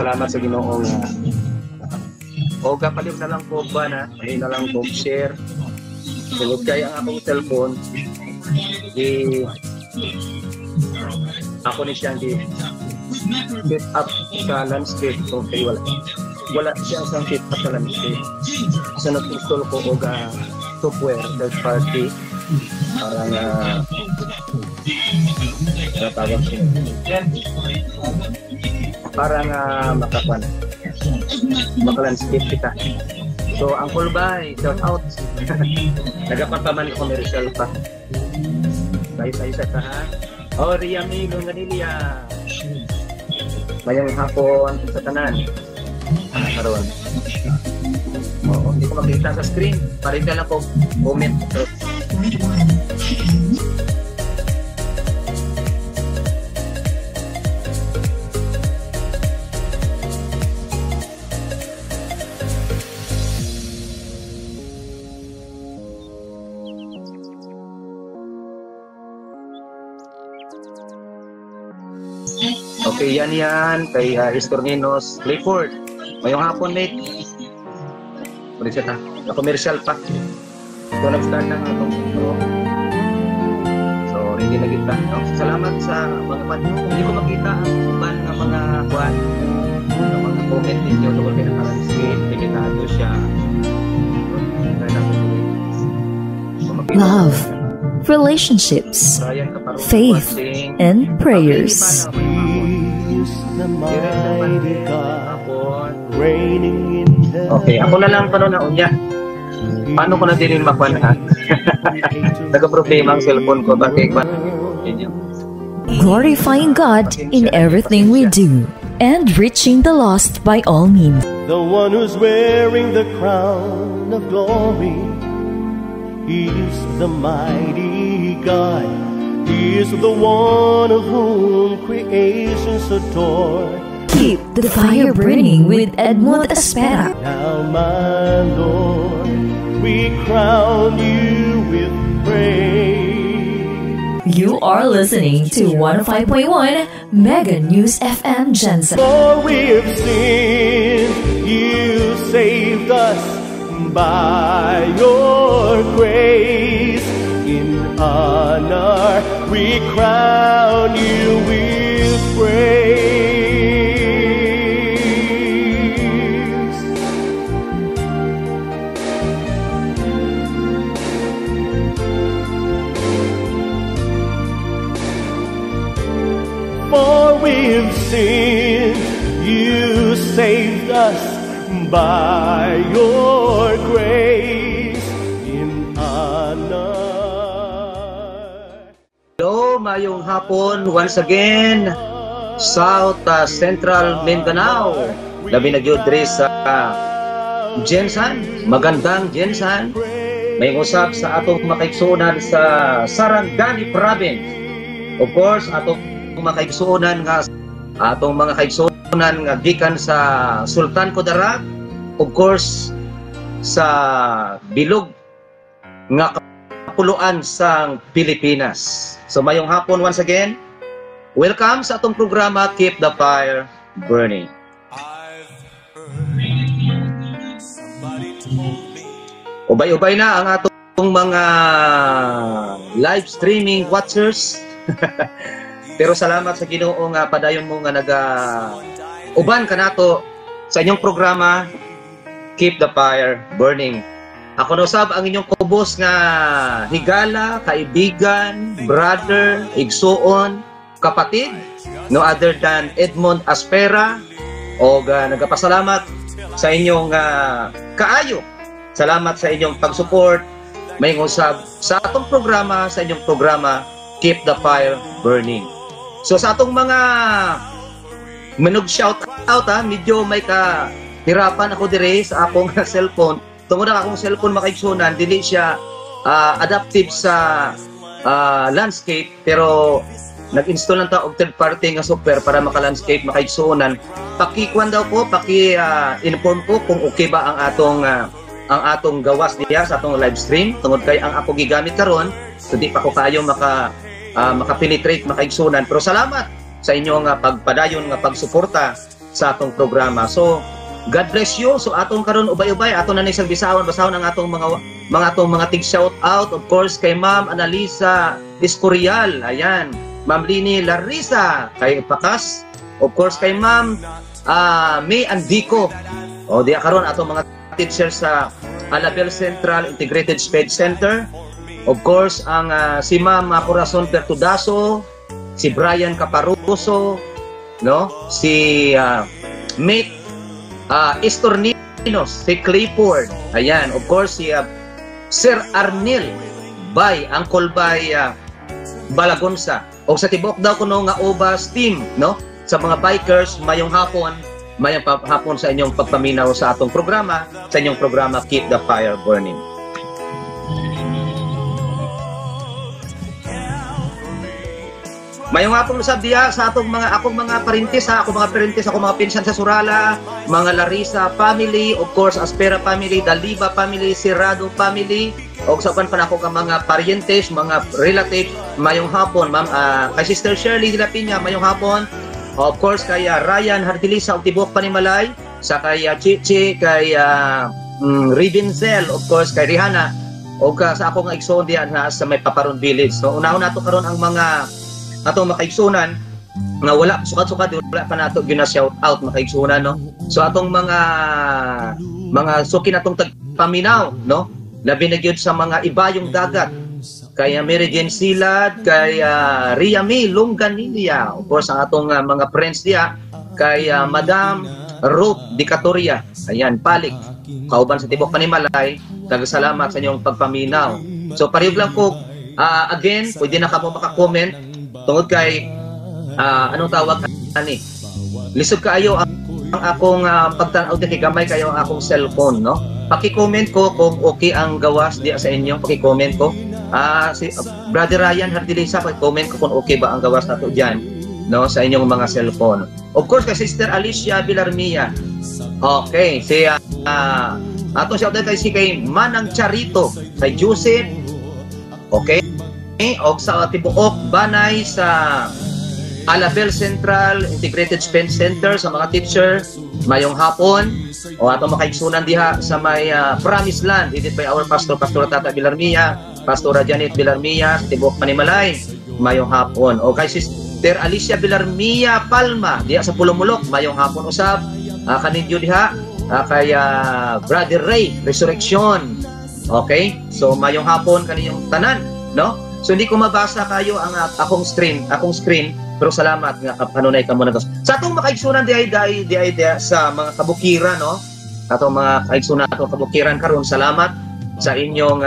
salamat sa Ginoo nga o kapalit na lang ko ba na ay na lang ko share tungod kay ang akong cellphone ako ni siya di set up sa landscape so kay wala siya sa set up sa landscape so nag-install ko og software third party para nga tawag siya para nga makalandscape kita. So, ang Kulbay, shout out. Nagapantaman commercial pa. Isa-isa ka ha. O, Ria Milo, Ganilia. Mayang hapon sa tanan. Karoon. Oo, hindi ko makita sa screen. Parin ka lang po comment. So, okay, yan kay Estorninos Clifford. Mayong hapon, mate. Pwede siya ta. Na-commercial pa. So, nag-start na nga itong intro. So, hindi na kita. No? Salamat sa mga hindi ko makita ang uban ng mga buwan. Ng mga comment ninyo tungkol kay nakalandscape. Limitado siya. Love, relationships, faith, and prayers. Okay, ako na lang panonood niya. Paano ko na din makuha na? Nagka-problema ang cellphone ko. Bakit? Glorifying God in everything we do and reaching the lost by all means. The one who's wearing the crown of glory, He is the mighty God. He is the one of whom creations adore. Keep the fire burning with Edmund Espera. Now, my Lord, we crown you with praise. You are listening to 105.1 Mega News FM Jensen. For we've sinned, you saved us by your grace. In honor, we crown you with praise. For we've sinned, you saved us by your grace. In honor. Hello, mayong hapon once again. South Central Mindanao. Labi na gyud diri sa Jensen, magandang Jensen. May usab sa atong makaigsuonan sa Sarangani Province. Of course, atong makaigsuonan nga atong mga kaigsuonan nga gikan sa Sultan Kudarat. Of course, sa bilog nga kapuluan sa Pilipinas. So mayong hapon once again. Welcome sa atong programa Keep the Fire Burning. Ubay-ubay na ang atong mga live streaming watchers. Pero salamat sa Ginoo nga padayon mo nga uban kanato sa inyong programa Keep the Fire Burning. Ako na usab ang inyong kubos nga higala, kaibigan, brother, igsuon, kapatid, no other than Edmund Aspera. O nagapasalamat sa inyong kaayo. Salamat sa inyong pag-support. May usab sa atong programa, sa inyong programa Keep the Fire Burning. So sa atong mga manog shout out medyo may kahirapan ako dire sa akong cellphone. Tungod na akong cellphone makaigsunan, dili siya adaptive sa landscape, pero nag-install lang ta og third party nga software para maka-landscape, makaigsunan. Pakikuan daw ko, inform ko kung okay ba ang atong gawas diya sa atong live stream. Tungod kay ang ako gigamit karon, so di pa ko kayo maka-penetrate, makaigsunan. Pero salamat sa inyong pagpadayon nga pagsuporta sa atong programa. So God bless you. So atong karon ubay-ubay aton na ni serbisawan basahon ang atong mga tig shout out, of course kay Ma'am Analisa Escorial, ayan, Ma'am Lini Larissa, kay Pakas, of course kay Ma'am May Andico. O diya karon atong mga teachers sa Alabel Central Integrated Sped Center, of course ang si Ma'am Corazon Pertudaso, si Brian Caparuso, no, si Mate Estorninos, si Clifford, ayan, of course si Sir Arnil Bay, Uncle Bay Balagonsa, o sa tibok daw kuno nga Obas team, no, sa mga bikers, mayong hapon sa inyong pagpaminaw sa atong programa, sa inyong programa Keep the Fire Burning. Mayong hapon usab diya sa akong mga parintis, akong mga pinsan sa Surala, mga Larissa family, of course Aspera family, Daliba family, Sirado family, o sa pa ako ka mga parientes, mga relatives, mayong hapon, ma'am, kay Sister Shirley de la Piña, mayong hapon, of course kay Ryan Hardilisa og tibok Panimalay, sa kay Chichi, kay Rivenzel, of course kay Rihanna, o sa akong igsoon diyan sa may Paparon Village. So unahon nato karon ang mga atong makaigsunan nga wala sukat-sukat, wala pa nato gina shout out makaigsunan, no. So atong mga suki natong tagpaminaw, no, labi na gyud sa mga ibayong dagat, kay Mary Jane Silad, kay Riami Longganilia, of course ang atong mga friends diya, kay Madam Ruth Dicatoria, ayan, Palik, kauban sa tibok Panimalay, nagsalamat sa inyong pagpaminaw. So parehog lang ko, again, pwede na ka mo maka-comment tungod kay anong tawag ani, lisod kaayo ang akong pagtanaw di kay gamay kayo ang akong cellphone, no. Paki-comment ko kung okay ang gawas diya sa inyo, paki-comment ko. Si Brother Ryan Hardilisa, paki-comment ko kung okay ba ang gawas nato diyan, no, sa inyong mga cellphone. Of course kay Sister Alicia Villarmia, okay, si ato shout out kay Manang Charito, kay Joseph, okay, o sa tibuok Banay sa Alabel Central Integrated Spend Center, sa mga teacher, mayong hapon, o ato makaigsunan diha sa may Promised Land, edit by our Pastor Tata Villarmia, Pastora Janet Villarmia, sa tibuok Panimalay, mayong hapon. O kay Sister Alicia Villarmia Palma diha sa Pulumulok, mayong hapon usab, kaninyo diha, kay Brother Ray Resurrection, okay, so mayong hapon kaninyong tanan, no. So hindi ko mabasa kayo ang akong screen, pero salamat nga kanunay ka mo nagos. Sa atong makaigsunan di ay sa mga kabukiran, no? Atong mga kaigsunan atong kabukiran karon, salamat sa inyong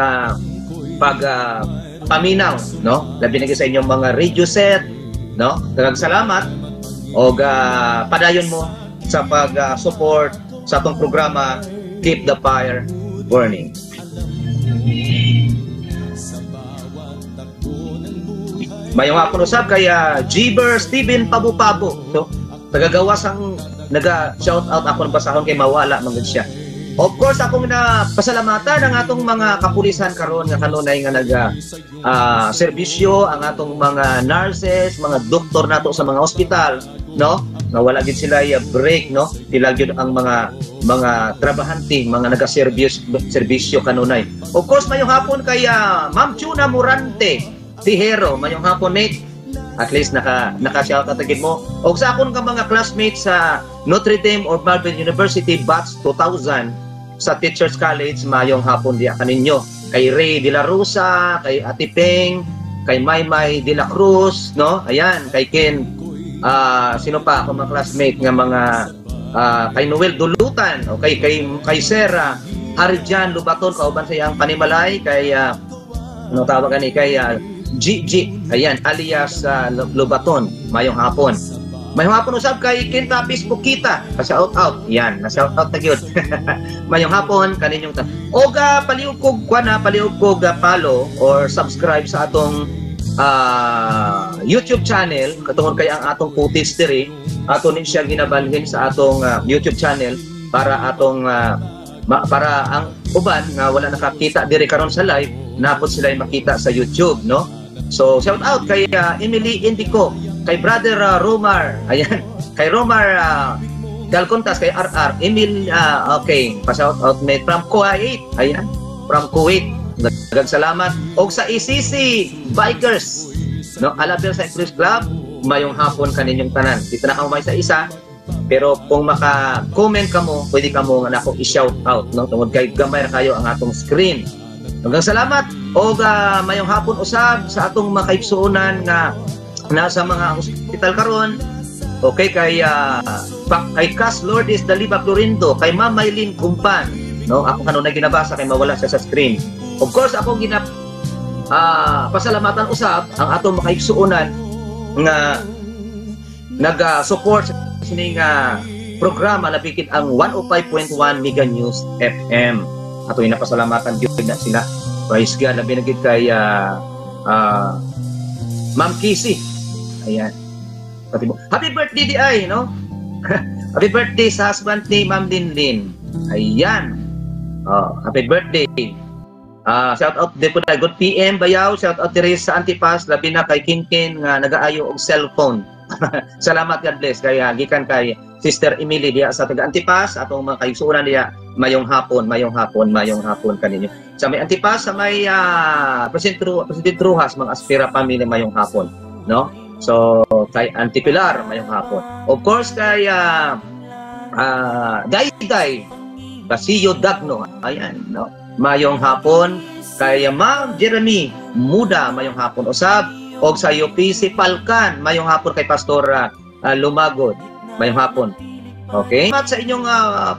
paminaw, no? Labi na sa inyong mga radio set, no? Daghang salamat og padayon mo sa pag-support sa atong programa Keep the Fire Burning. Mayong hapon usab kay Jiber Steven Pabu-Pabu. So, tagagawas ang naga-shout out ako ng basahon kay mawala man siya. Of course, akong pasalamatan ang atong mga kapulisan karon nga kanunay nga serbisyo, ang atong mga nurses, mga doktor nato sa mga ospital, no? Nga wala gid sila break, no? Sila gyud ang mga trabahante, mga naga-serbisyo kanunay. Of course, mayong hapon kay Ma'am Chuna Morante Tihero, mayong hapon mate. At least naka-shout out agad mo. O sa akong mga classmates sa Notre Dame or Marvel University Batch 2000 sa Teachers College, mayong hapon diya kaninyo. Kay Ray de la Rosa, kay Ate Peng, kay Maymay de la Cruz, no? Ayan, kay Ken, sino pa ako mga classmate nga mga kay Noel Dulutan, o kay Sarah Arjan Lubaton, kauban sa iyang Panimalay, kay ano tawag ni, kay Gigi, ayan, alias Lubaton, mayong hapon. Mayong hapon usab kay Kintapis Pukita, pa-shout out, yan, na-shout out na gyud. Mayong hapon kaninyong oga paliog kog follow or subscribe sa atong YouTube channel, katungod kay ang atong footage diri, ato ni siya ginabalhin sa atong YouTube channel para atong para ang uban nga wala nakakita diri karon sa live, napod sila makita sa YouTube, no? So shout out kay Emily Indico, kay Brother Romar, ayan, kay Romar Dalcontas kay RR, Emil, okay, pa-shout out may from Kuwait, ayan, from Kuwait, salamat. O sa ECC Bikers, no, Alabel Cyclist Club, mayong hapon kaninyong tanan. Dito na ka may sa isa, pero kung maka-comment ka mo, pwede ka mo nga ako i-shout out, no, tungod kay gamay na kayo ang atong screen. Hanggang salamat. O mayong hapon usab sa atong makaigsuonan nga nasa mga hospital karon. Okay, kay Cas Lourdes Daliba Florindo, kay Ma'am Maylin Kumpan, no, ako kanunay ginabasa kay mawala siya sa screen. Of course, ako pasalamatan usab ang atong makaigsuonan nga nag-support sa sining programa labikit ang 105.1 Mega News FM. Ato yung napasalamatan gyud na sila. Praise God, labi na gid kay Ma'am Kisi. Ayan. Happy birthday di ay, no? Happy birthday sa husband ni Ma'am Linlin. Ayan. Happy birthday. Shout out din po na good PM Bayaw, shout out diri sa Antipas, labi na kay Kinkin nga nagaayo og cellphone. Salamat, God bless. Kaya gikan kay Sister Emily diya sa taga Antipas, atong mga kaigsuonan diya mayong hapon kaninyo. Sa may Antipas, sa may President Rujas, mga Aspira family mayong hapon, no? So kay Auntie Pilar mayong hapon. Of course kay Dayday Basiyo Dagno, ayan, no? Mayong hapon kay Ma'am Jeremy Muda mayong hapon usab, og sa UPC Palkan mayong hapon kay Pastor Lumagod mayong hapon. Okay? At sa inyong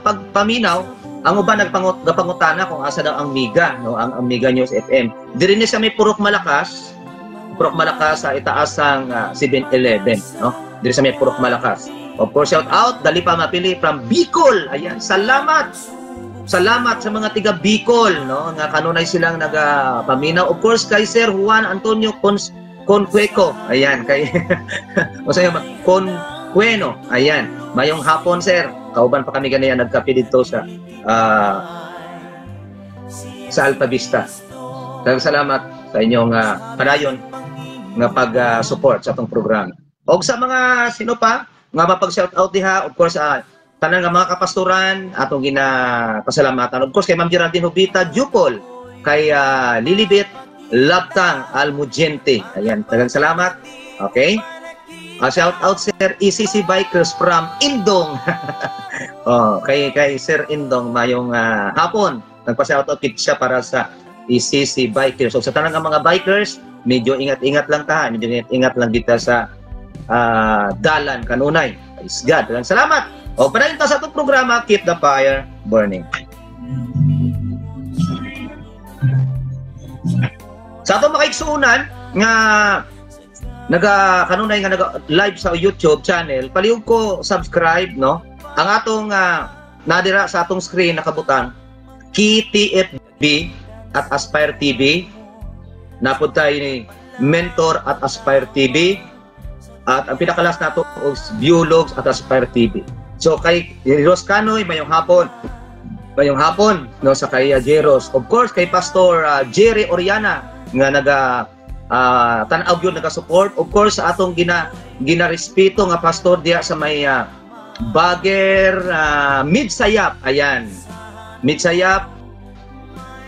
pagpaminaw, ang uban nagpangutana kung asa daw ang Miga, no, ang Mega News FM. Diri ni sa may Purok Malakas sa itaas ang 7-Eleven, no? Diri sa may Purok Malakas. Of course, shout out dali pa mapili from Bicol. Ayan, salamat sa mga tiga Bicol, no, nga kanunay silang nagapaminaw. Of course kay Sir Juan Antonio Concueco, ayan, kay Concueno, ayan, mayong hapon sir, kauban pa kami ganyan nagkape dito sa Alta Vista. Salamat sa inyong padayon nga pag-support sa atong programa. Og sa mga sino pa nga mapag-shout out diha, of course tanan nga mga kapastoran atong ginapasalamatan. Of course kay Ma'am Geraldine Hubita Jupol, kay Lilibet Labtang Almugente. Ayan, tagang salamat. Okay? Shout out Sir ECC Bikers from Indong. Kay Sir Indong mayong hapon. Nagpa-shout out kit siya para sa ECC Bikers. So sa tanan nga mga bikers, medyo ingat-ingat lang ta, medyo ingat lang dito sa dalan kanunay. Praise God. Tagang salamat. O padayon ta sa itong programa, Keep the Fire Burning. Sa itong makaigsuunan nga kanunay nga nag-live sa YouTube channel, palihog ko subscribe, no? Ang atong nadira sa atong screen nakabutang KTFB at Aspire TV. Napod tayo ni Mentor at Aspire TV. At ang pinakalas nato is Biologs at Aspire TV. So kay Jeros Canoy mayong hapon, no, sa kay Jeros. Of course kay Pastor Jerry Oriana nga tanaw gyud naga-support. Of course sa atong ginarespeto nga pastor diya sa may Bager Midsayap. Ayan, Midsayap,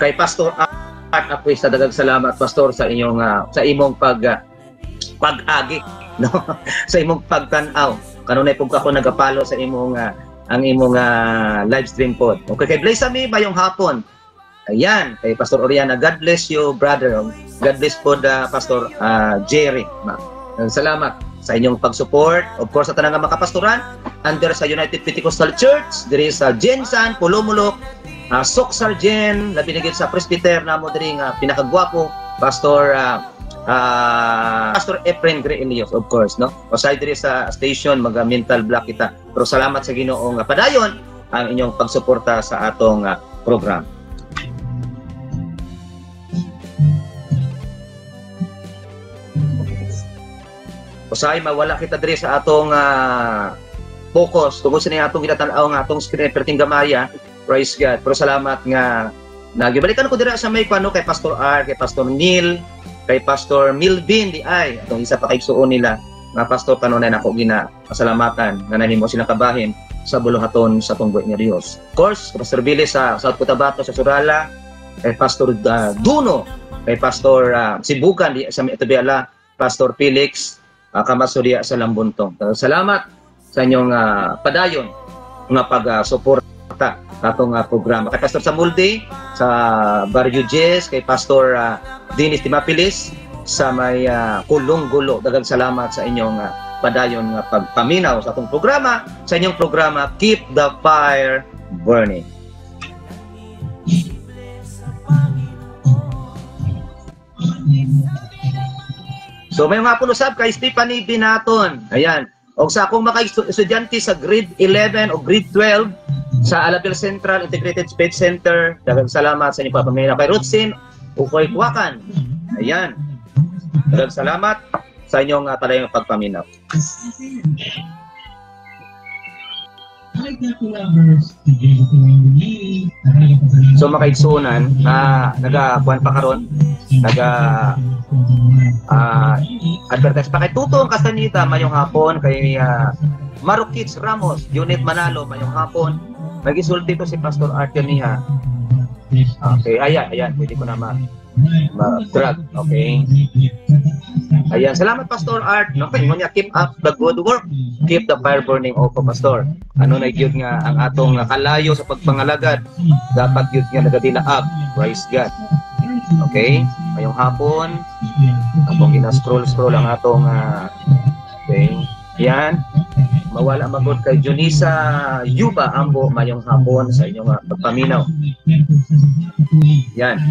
kay Pastor Art Apuy, sa daghang salamat pastor sa inyong sa imong pag-agi, no? Sa imong pagtan-aw. Kanunay pug ako nagapalo sa imong ang imong live stream pod. Okay, kay Blaze Ami mayong hapon. Ayan, kay Pastor Oriana, God bless you brother. God bless po Pastor Jerry. Salamat sa inyong pag-support. Of course, sa tanang mga kapastoran under sa United Pentecostal Church, diri sa Jensan, Pulumulok, Soksarjen, labi na sa presbyter namo diri nga pinakagwapo, Pastor Efren Greelios, of course, no? O sa diri sa station mental block kita. Pero salamat sa Ginoo nga padayon ang inyong pagsuporta sa atong program. Usay mawala kita diri sa atong focus tungod sa atong ginatan-aw nga atong screen perting gamaya. Praise God. Pero salamat nga nagibalikan ko diri sa may pano kay Pastor R, kay Pastor Neil, kay Pastor Milvin di ay atong isa pa kay suon nila nga pastor kanunay nako pasalamatan nga nahimo silang kabahin sa buluhaton sa tunggoy ni Dios. Of course, Pastor Billy sa South Cotabato sa Surala, kay Pastor Duno, kay Pastor Sibukan sa Itabiala, Pastor Felix Kamasodia sa Lambuntong. Salamat sa inyong padayon nga pag-suporta atong programa. Kay Pastor Samulde sa Barrio Jess, kay Pastor Dennis Timapilis sa may Kulong-Gulo. Daghang salamat sa inyong padayon nga pagpaminaw sa atong programa, sa inyong programa Keep the Fire Burning. So may mga pulusab kay Stephanie Binaton. Ayan. O sa akong mga estudyante sa grade 11 o grade 12 sa Alabel Central Integrated Speech Center, daghang salamat sa inyong pagpaminaw. Kay Rutsin Ukoy Kuwakan. Ayan. Daghang salamat sa inyong talayong pagpaminaw. So makaigsunan na nagakuan pa karon, advertise pa kay Tutong Castanita mayong hapon, kay Marukits Ramos, Unit Manalo mayong hapon. Nag-isulti to si Pastor Artemiha. Okay, ayan, pwede ko na ma-drag. Okay. Ayan, salamat Pastor Art. No, kay mo niya, keep up the good work. Keep the fire burning, opo Pastor. Ano na gyud nga ang atong kalayo sa pagpangalagad. Dapat gyud nga nagadilaab. Praise God. Okay? Ngayong hapon, akong gina-scroll ang atong okay. Ayan. Mawala magod kay Junisa Yuba Ambo mayong hapon sa inyong pagpaminaw. Yan.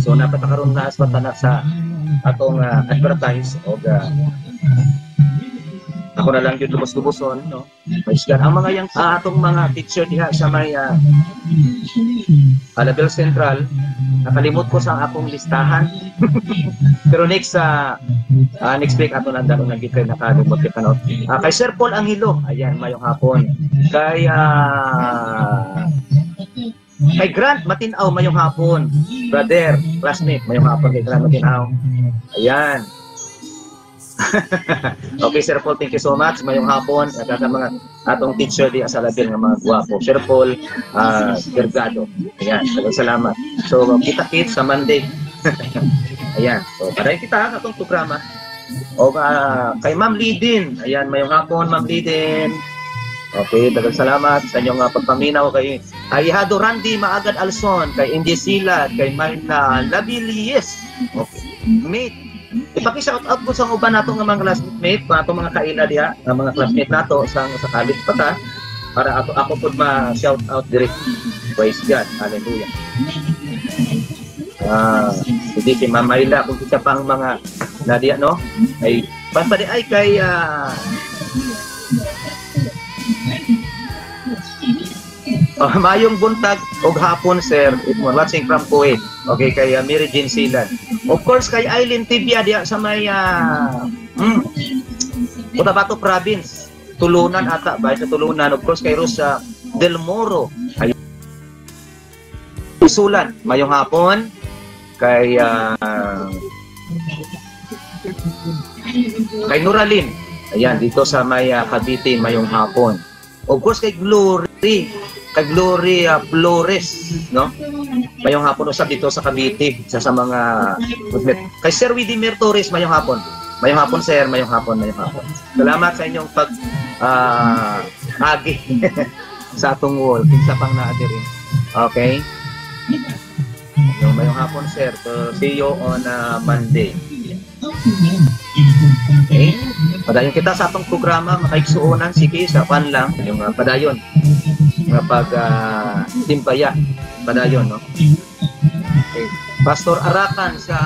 So napatakaroon na aswatanak sa atong advertise o ako na lang yun lubos-luboson, no? Ang mga yang atong mga teacher diha sa may Alabel Central, nakalimot ko sa akong listahan. Pero next week ato nang dalong nagkikay nakalimot kita, no? Kay Sir Paul Angelo, ayan, mayong hapon. Kay Grant Matinaw, mayong hapon. Brother, classmate, mayong hapon kay Grant Matinaw. Ayan. Okay, Sir Paul, thank you so much. Mayong hapon, at mga atong teacher di sa Alabel nga mga guwapo. Sir Paul Gergado. Ayan, salamat. So, kita-kit sa Monday. Ayan, so, padayon kita atong programa. O kay Ma'am Lidin. Ayan, mayong hapon, Ma'am Lidin. Okay, daghang salamat sa inyong pagpaminaw kay Hado Randy Maagad Alson, kay Indy Silad, kay Mayna Labilies. Okay, mate. Ipaki-shout out ko sa uban nato nga mga classmate, ato mga kaila diha, nga mga classmate nato sa college pa ta, para ako pud ma-shout out direct. Praise God. Hallelujah. Hindi si Ma'am Mayla kung isa pang mga nadia, no? Ay paspadi ay kay mayong buntag og hapon, sir. Watching from Kuwait. Okay, kay Mary Jean Silan. Of course, kay Eileen Tibia diya sa may Cotabato Province. Tulunan ata ba sa Tulunan. Of course, kay Rosa Del Moro. Ay Sulan, mayong hapon. Kay Nuralin. Ayan, dito sa may Cavite, mayong hapon. Of course, kay Glory Flores, no? Mayong hapon usab dito sa Cavite, sa mga kay Sir Widimir Torres, mayong hapon. Mayong hapon, sir, mayong hapon. Salamat sa inyong agi sa atong wall, kinsa pang naa diri. Okay? Mayong hapon, sir. So, see you on Monday. Okay? Padayon kita sa atong programa, makaigsuonan, sige, sa pan lang, yung padayon. Nga timpaya, padayon, no? Okay. Pastor Arakan sa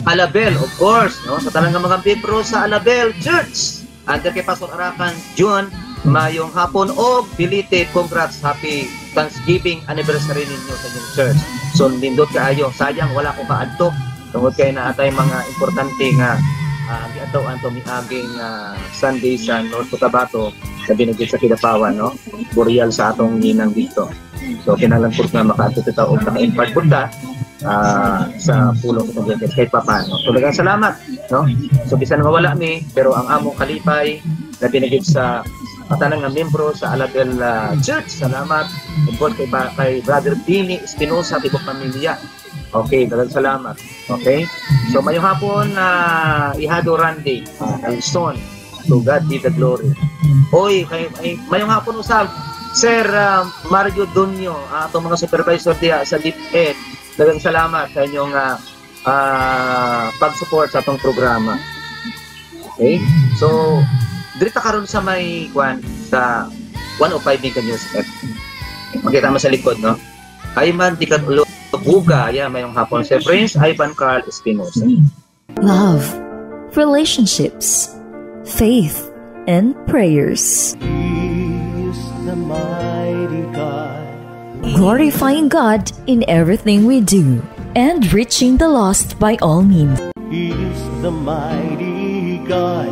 Alabel, of course, no? Sa talagang mga membro sa Alabel Church. Under kay Pastor Arakan, June, mayong hapon o belated congrats, happy Thanksgiving anniversary ninyo sa inyong church. So, nindot kaayo. Sayang, wala ko kaadto. Tungod kay na atay mga importante nga giadtoan to miaging Sunday sa North Cotabato sa binigit sa Kidapawan, no? Burial sa atong ninang dito. So kinahanglan pud nga makaadto ta og naka-impart pud ta sa pulong itong kahit paano. So daghang salamat, no? So bisan mawala mi, pero ang among kalipay na binigit sa Patanang nga membro sa Alabel Church. Salamat. Tungkol kay Brother Bini Espinosa, tibok pamilya. Okay, dalang salamat. Okay? So, mayong hapon Ihado Randy, ang son. To God be the glory. Oy, mayong hapon usab, Sir Mario Dunyo, atong mga supervisor diya sa DepEd. Dalang salamat sa inyong pag-support sa atong programa. Okay? So, dirita karon sa may kwan sa 105 Mega News FM. Makita mo sa likod, no? Ayman Tikat Ulo Buga, mayong hapon si Prince Ivan Carl Espinosa. Love, relationships, faith, and prayers. He's the mighty God. Glorifying God in everything we do and reaching the lost by all means. He's the mighty God.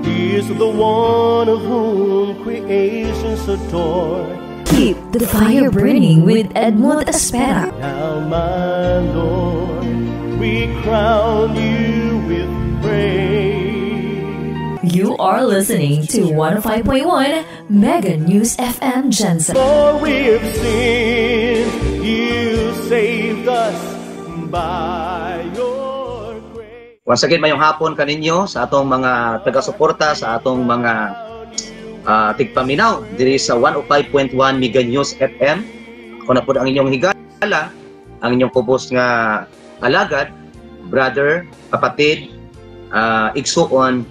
He is the one of whom creations adore. Keep the fire burning with Edmund Espera. Now, my Lord, we crown you with praise. You are listening to 105.1 Mega News FM Jensen. For we have sinned, you saved us by your grace. Once again, mayong hapon kaninyo sa atong mga taga-suporta, sa atong mga tigpaminaw diri sa 105.1 Mega News FM. Ako na po ang inyong higala, ang inyong kubos nga alagad, brother, kapatid, igsuon,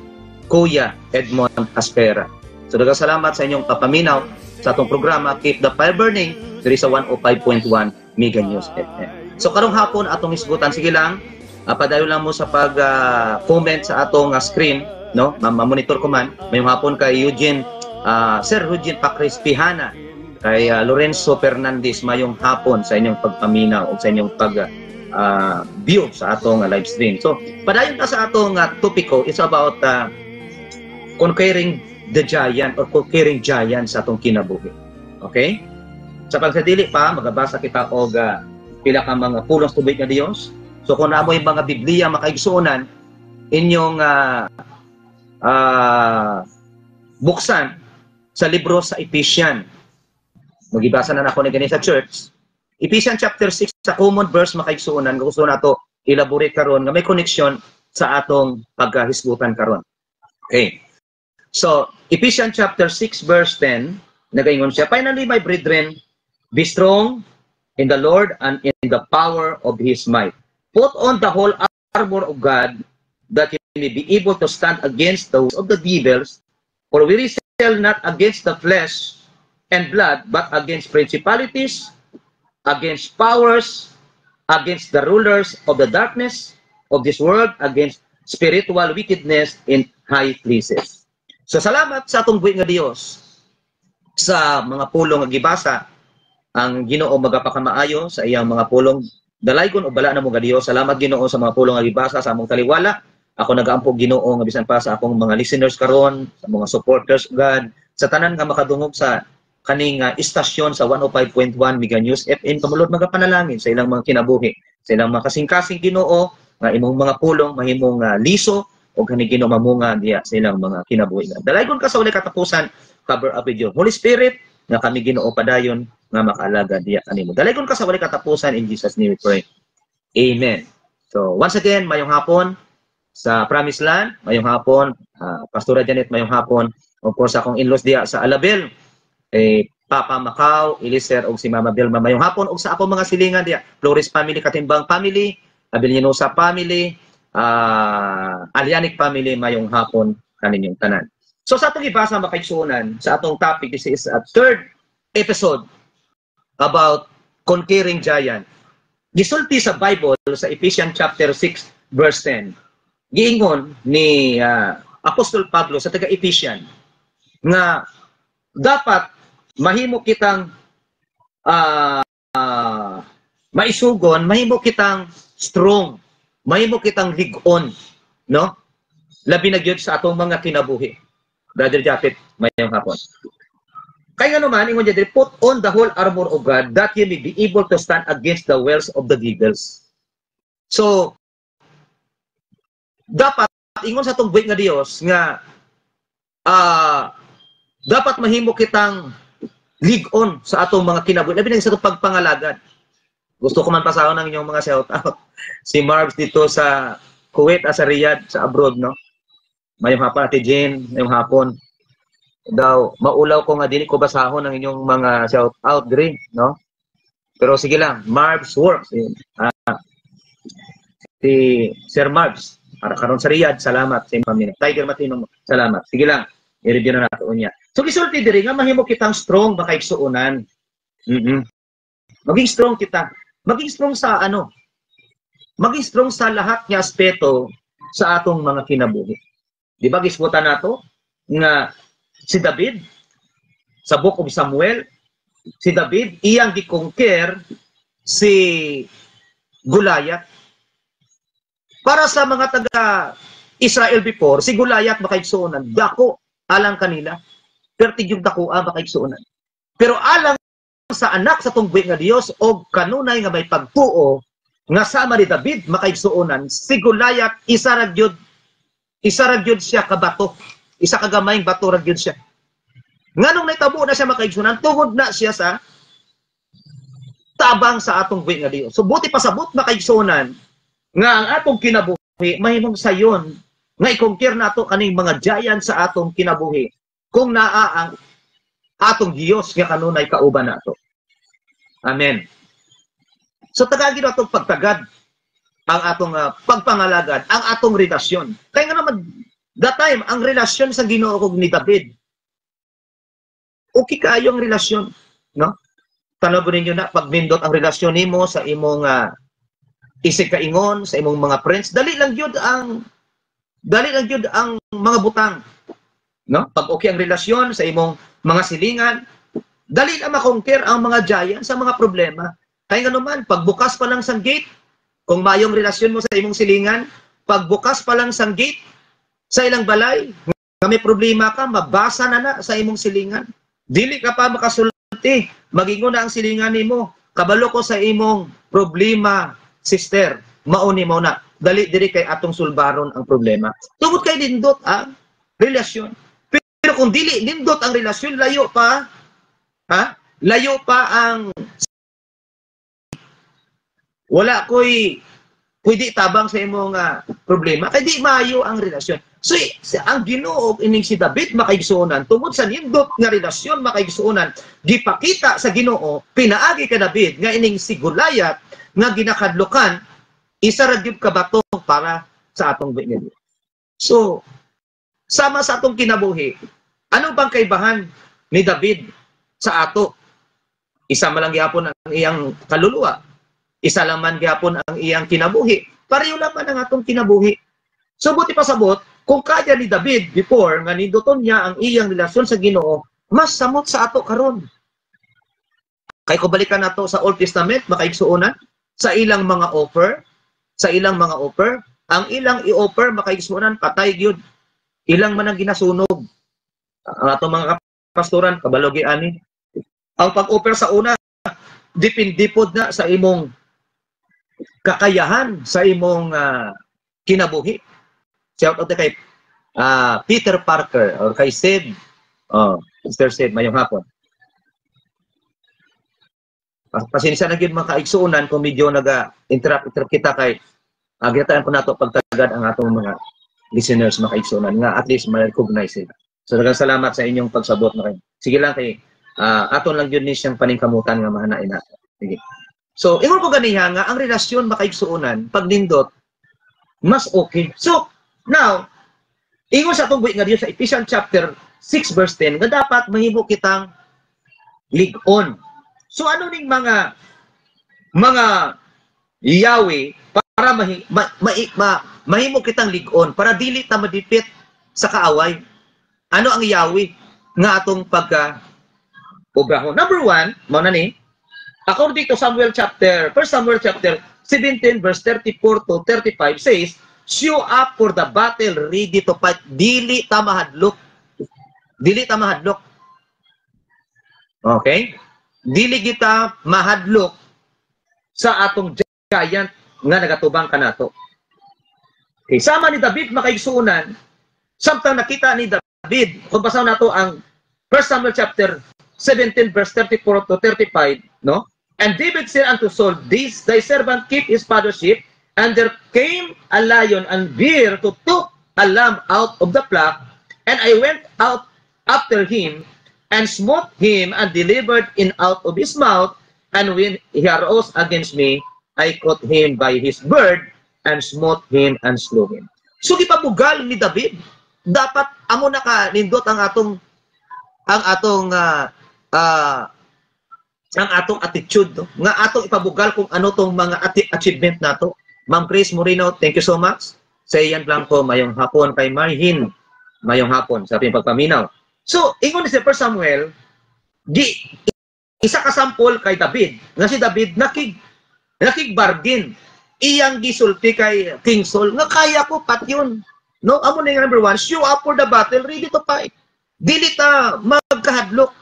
Kuya Edmond Aspera. So daghang salamat sa inyong papaminaw sa atong programa Keep the Fire Burning diri sa 105.1 Mega News FM. So karong hapon atong isgutan, sige lang, padayon lang mo sa pag-comment sa atong screen, no? Ma-monitor ko man. Mayong hapon kay Eugene Sir Eugene Pacris-Pihana, kay Lorenzo Fernandez, mayong hapon sa inyong pagpaminaw o sa inyong pag-view sa atong live stream. So, padayon na sa atong topiko is about conquering the giant or conquering giant sa atong kinabuhi. Okay? Sa pagsadili pa, magabasa kita og pila ka mga pulong tubig nga Dios. So, kung namo yung mga Biblia makaigsuonan, inyong buksan sa libro sa Ephesians. Magibasa na ako ni ganito sa church. Ephesians chapter 6, sa common verse makaigsuonan, gusto na to elaborate karon nga may connection sa atong pagkahisgutan karon. Okay. So, Ephesians chapter 6 verse 10, nagaingon siya, "Finally, my brethren, be strong in the Lord and in the power of His might. Put on the whole armor of God, that you may be able to stand against those of the devils. For we wrestle not against the flesh and blood, but against principalities, against powers, against the rulers of the darkness of this world, against spiritual wickedness in high places." So salamat sa atong buhi nga Dios sa mga pulong nga gibasa. Ang Ginoo magapakamaayo sa iyang mga pulong. Dalaygon o bala na mo nga Dios. Salamat Ginoo sa mga pulong nga gibasa sa among taliwala. Ako nagaampo Ginoo nga bisan pa sa akong mga listeners karon, sa mga supporters God, sa tanan nga makadungog sa kaning istasyon sa 105.1 Mega News FM. Kamulod magapanalangin sa ilang mga kinabuhi, sa ilang mga kasing-kasing Ginoo nga imong mga pulong mahimong liso o kani Ginoo mamunga diya sa ilang mga kinabuhi. Dalaygon ka sa walay katapusan, cover up with your Holy Spirit nga kami Ginoo padayon nga makaalaga diya kanimo. Dalaygon ka sa walay katapusan, in Jesus name we pray. Amen. So once again, mayong hapon sa Promised Land, mayong hapon, Pastora Janet, mayong hapon, of course akong in-laws diya sa Alabel, Papa Macau, Eliser, og si Mama Belma, mayong hapon, og sa akong mga silingan diya, Flores family, Katimbang family, Abilianosa family, Alianic family, mayong hapon kaninyong tanan. So sa atong ibasa makaigsuonan, sa atong topic, this is a third episode about conquering giant. Gisulti sa Bible sa Ephesians chapter 6 verse 10. Giingon ni Apostol Pablo sa taga-Ephesians nga dapat mahimo kitang maisugon, mahimo kitang strong, mahimo kitang lig-on, no? Labi na gyud sa atong mga kinabuhi. Brother Japet, mayong hapon. Kaya naman, ingon dyan, put on the whole armor of God that you may be able to stand against the wiles of the devils. So, dapat, ingon sa itong buhay nga Diyos, nga, dapat mahimo kitang lig-on sa atong mga kinabuhi. Labi na sa itong pagpangalagad. Gusto ko man pasahon ng inyong mga shout-out. Si Marbs dito sa Kuwait, sa Riyadh, sa abroad, no? Mayong hapon, Ate Jane, mayong hapon. Daw, maulaw ko nga din ko basahon ng inyong mga shout-out, Green, no? Pero sige lang, Marbs Works. Si Sir Marbs, para karon sa Riyadh, salamat sa inyong pamilya. Tiger Matino, salamat. Sige lang, i-review na natin niya. So, gisulti diri nga, mahimo kitang strong, makaigsuunan. Maging strong kita. Maging strong sa ano? Maging strong sa lahat ng aspeto sa atong mga kinabuhi. Di ba, gisbutan nato nga si David, sa Book of Samuel, si David, iyang gikongker si Goliath. Para sa mga taga-Israel before, si Goliath makaigsuunan, dako alang kanila, pertig yung dakoa makaigsuunan. Pero alang sa anak sa tungguy nga Dios o kanunay nga may pagtuo nga sama ni David makaigsuunan, si Goliath isa ra gyud siya ka bato, isa ka gamayng bato ra gyud siya. Nganong naitabo na siya makaigsuunan, tungod na siya sa tabang sa atong buhi nga Dios. So buti pasabot makaigsuunan nga ang atong kinabuhi mahimong sayon nga i-conquer nato kaning mga giant sa atong kinabuhi kung naa ang atong Dios nga kanunay kauban nato. Amen. So tagagid atong pagtagad ang atong pagpangalagad, ang atong relasyon. Kaya nga naman that time ang relasyon sa Ginoo kog ni David. Okay kayo ang relasyon, no? Tanawon ninyo na pag nindot ang relasyon nimo sa imong isig kaingon, sa imong mga friends, dali lang gyud ang mga butang, no? Pag okay ang relasyon sa imong mga silingan, dali na makonquer ang mga giant sa mga problema. Kaya nga naman, pagbukas pa lang sang gate, kung mayong relasyon mo sa imong silingan, pagbukas pa lang sang gate, sa ilang balay, nga may problema ka, mabasa na sa imong silingan. Dili ka pa makasulti, magingon na ang silingan nimo. Kabalo ko sa imong problema, sister, mauni mo na. Dali diri kay atong sulbaron ang problema. Tungod kay nindot ang relasyon. Pero kung dili nindot ang relasyon, layo pa, layo pa ang wala ko'y pwede tabang sa imong problema, kaya di maayo ang relasyon. So, ang Ginoo ining si David makaigsuonan, tungod sa nindot nga relasyon makaigsuonan, gipakita sa Ginoo, pinaagi ka David, nga ining si Goliath, nga ginakadlukan, isa ra gyud ka bato para sa atong buhi. So, sama sa atong kinabuhi, ano bang kaibahan ni David sa ato? Isa man lang gyapon ang iyang kaluluwa. Isa lang man gyapon ang iyang kinabuhi. Pareho lang man ang atong kinabuhi. So buti pasabot, kung kaya ni David before nga ninduton niya ang iyang relasyon sa Ginoo, mas samot sa ato karon. Kay ko balikan nato sa Old Testament, makaigsuonan sa ilang mga offer, ang ilang i-offer makaigsuonan patay gyud. Ilang man ang ginasunog. Ang atong mga pastoran kabalogi ani. Ang pag-offer sa una dipindipod na sa imong kakayahan, sa imong kinabuhi. Shout out kay Peter Parker or kay Sid. Mr. Sid, mayong hapon. Pasensya na gyud mga kaigsuonan kung medyo naga-interrupt kita kay ginataan ko nato pagtagad ang atong mga listeners mga kaigsuonan nga at least ma-recognize sila. So daghang salamat sa inyong pagsabot na kayo. Sige lang kay aton lang yun ni siyang paningkamutan nga mahanain natin. Sige. So, ingon ko ganiha nga, ang relasyon makaigsuonan, pag nindot, mas okay. So, now, ingon sa itong buhi nga Diyos sa Ephesians chapter 6 verse 10, nga dapat mahimo kitang lig-on. So, ano ning mga Yahweh para mahimo kitang lig-on, para dili ta madipit sa kaaway. Ano ang Yahweh nga atong pagka-obrahon? Number 1, mao na ni, according to 1 Samuel chapter 17 verse 34 to 35 says, show up for the battle, ready to fight. Dili ta mahadlok. Dili ta mahadlok. Okay? Dili kita mahadlok sa atong giant nga nagatubang kanato. Okay, sama ni David makaigsuonan, samtang nakita ni David, kung basaw nato ang 1 Samuel chapter 17 verse 34 to 35, no? And David said unto Saul, "This thy servant keep his father's sheep, and there came a lion and bear to took a lamb out of the flock, and I went out after him, and smote him, and delivered him out of his mouth, and when he arose against me, I caught him by his beard, and smote him, and slew him." So gipabugal ni David, dapat amo naka nindot ang atong attitude, no? Nga atong ipabugal kung ano tong mga achievement nato. Ma'am Chris Moreno, thank you so much. Sa Ian Blanco, mayong hapon. Kay Marihin, mayong hapon sa ating pagpaminaw. So, ingon ni si 1 Samuel, isa ka sample kay David. Nga si David, nakig-bargain. Iyang gisulti kay King Saul, nga kaya ko, pat yun. No? Amo na yung number 1, show up for the battle, ready to fight. Dili ta magkahadlok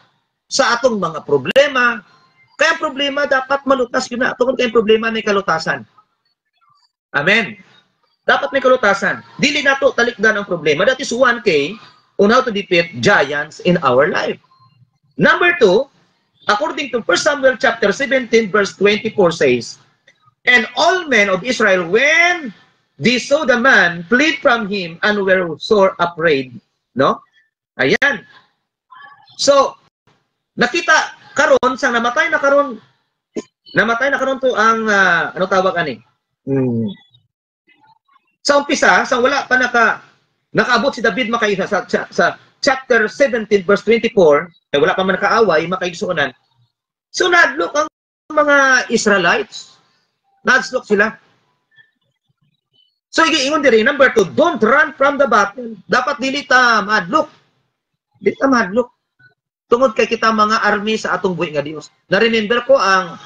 sa atong mga problema. Kaya problema dapat malutas yun na. Tungkol kayong problema may kalutasan. Amen. Dapat may kalutasan. Dili nato talikdan ang problema. That is 1K on how to defeat giants in our life. Number 2, according to 1 Samuel chapter 17 verse 24 says, "And all men of Israel, when they saw the man, fled from him and were sore afraid." No? Ayan. So, nakita karon sang namatay na karon to ang ano tawag ani? Sa umpisa, sa wala pa nakaabot si David makaisa sa chapter 17 verse 24, ay wala pa man nakaaway makaigsuonan. So nadlok ang mga Israelites. Nadlok sila. So ingon diri number 2, don't run from the battle. Dapat dili ta madlok. Dili ta madlok. Tungod kay kita mga army sa atong buhi nga Dios. Na-remember ko ang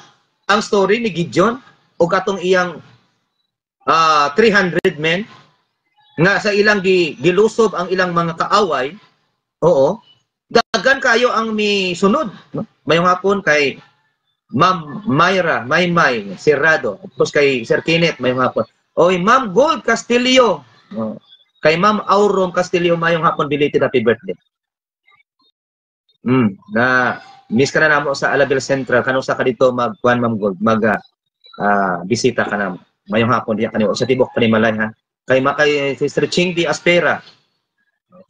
story ni Gideon o katong iyang 300 men nga sa ilang gilusob ang ilang mga kaaway. Oo. Dagan kayo ang misunod, no? Mayong hapon kay Ma'am Myra, Maymay, Sirrado, tapos kay Sir Kenneth mayong hapon. Oy, Ma'am Gold Castillo. Kay Ma'am Auron Castillo mayong hapon, belated happy birthday. Na miss ka na namo sa Alabel Central, kanu sa ka dito magkuan Ma'am Gold, bisita ka namo. Mayong hapon diya kanimo sa tibok Panimalay ha. Kay Sister Chingdi Aspera.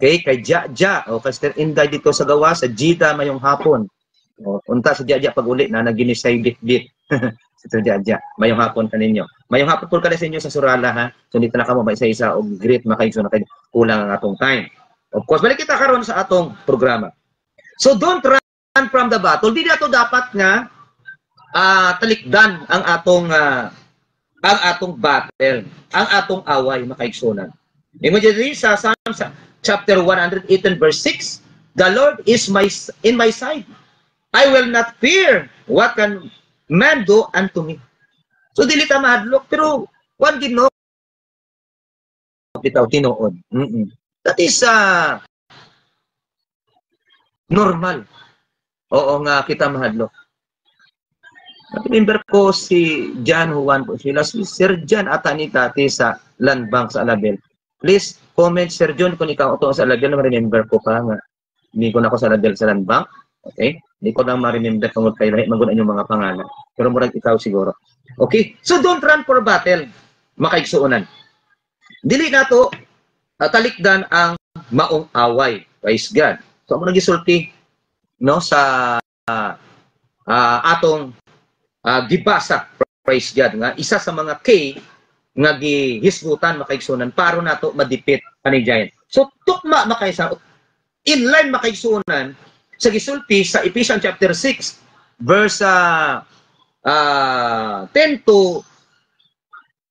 Okay, kay Jaja o kay Sister Inday dito sa gawa sa Jida mayong hapon. O unta sa Jaja pag uli na naginisay bit. Sister Jaja, mayong hapon kaninyo. Mayong hapon pud kada sa inyo sa Surala ha. So dito na kamo isa-isa og great makaiso na kay kulang ang atong time. Of course, balik kita karon sa atong programa. So don't run from the battle. Di nato dapat nga talikdan ang atong battle, ang atong away makaigsunan. Ingon diri sa Psalms chapter 118 verse 6, "The Lord is in my side. I will not fear what can man do unto me." So dili ta mahadlok pero wan Ginoo bitaw tinuod. That is normal. Oo nga kita mahadlok. Remember ko si John Juan po sila, si Sir John ata ni Tati sa Land Bank sa Alabel. Please comment Sir John kung ikaw ito sa Alabel, ma-remember ko pa nga. Hindi ko na ako sa Alabel sa Land Bank. Okay? Hindi ko lang ma-remember kung kayo lahat magunan yung mga pangalan. Pero murag ikaw siguro. Okay? So don't run for battle. Makaigsuunan. Dili na to talikdan ang maong away. Praise God. So, mo nagisulti no sa atong gibasa, praise God, nga isa sa mga K nga gihisgutan makaigsunan para nato madipit ani giant. So tukma makaisa inline makaigsunan sa gisulti sa Ephesians chapter 6 verse 10 to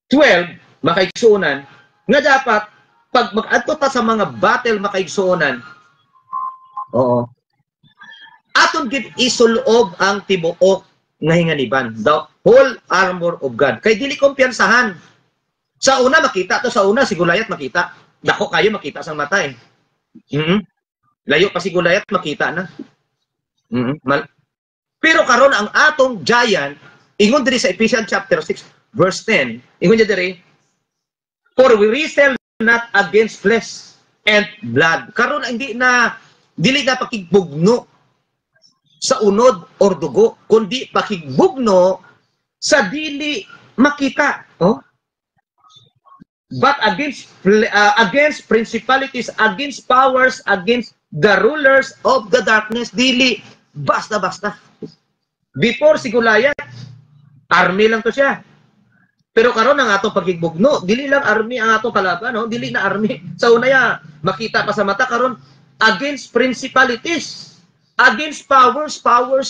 12 makaigsunan nga dapat pag mag-adto ta sa mga battle makaigsunan. Oo. Aton gid isulob ang tibuok nga hinganiban, the whole armor of God. Kay dili kumpiyansahan. Sa una makita to, sa una si Goliath makita. Dako kayo makita sang mata eh. Layo pa si Goliath makita na. Pero karon ang atong giant, ingon diri sa Ephesians chapter 6 verse 10, ingon niya diri, "For we wrestle not against flesh and blood." Karon hindi na dili na pakigbugno sa unod or dugo, kundi pakigbugno sa dili makita. Oh? But against principalities, against powers, against the rulers of the darkness, dili basta-basta. Before si Goliath, army lang to siya. Pero karon ang atong pakigbugno, dili lang army ang atong kalaban, no? Dili na army. Sa una ya, makita pa sa mata karon against principalities, against powers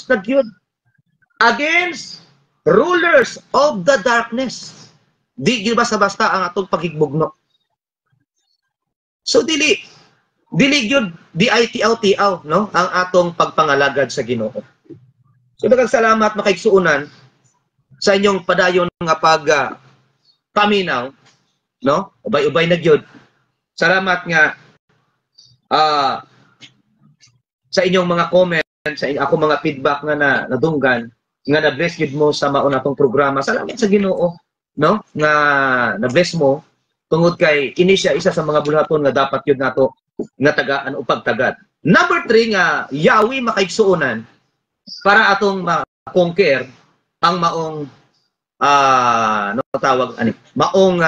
na gyud, against rulers of the darkness. Di gyud basta-basta ang atong pakigbugno. So dili gyud di ay tiaw-tiaw, no? Ang atong pagpangalagad sa Ginoo. So daghang salamat makaigsuonan sa inyong padayon nga paminaw, no? Ubay-ubay na gyud. Salamat nga sa inyong mga comments, sa ako mga feedback nga nadunggan, nga na-bless gyud mo sa mao natong programa. Salamat sa Ginoo, no? Nga na-bless mo tungod kay ini siya isa sa mga bulhaton nga dapat gyud nato nga tagaan o pagtagad. Number 3 nga yawi makaigsuonan para atong ma-conquer ang maong ano tawag ani maong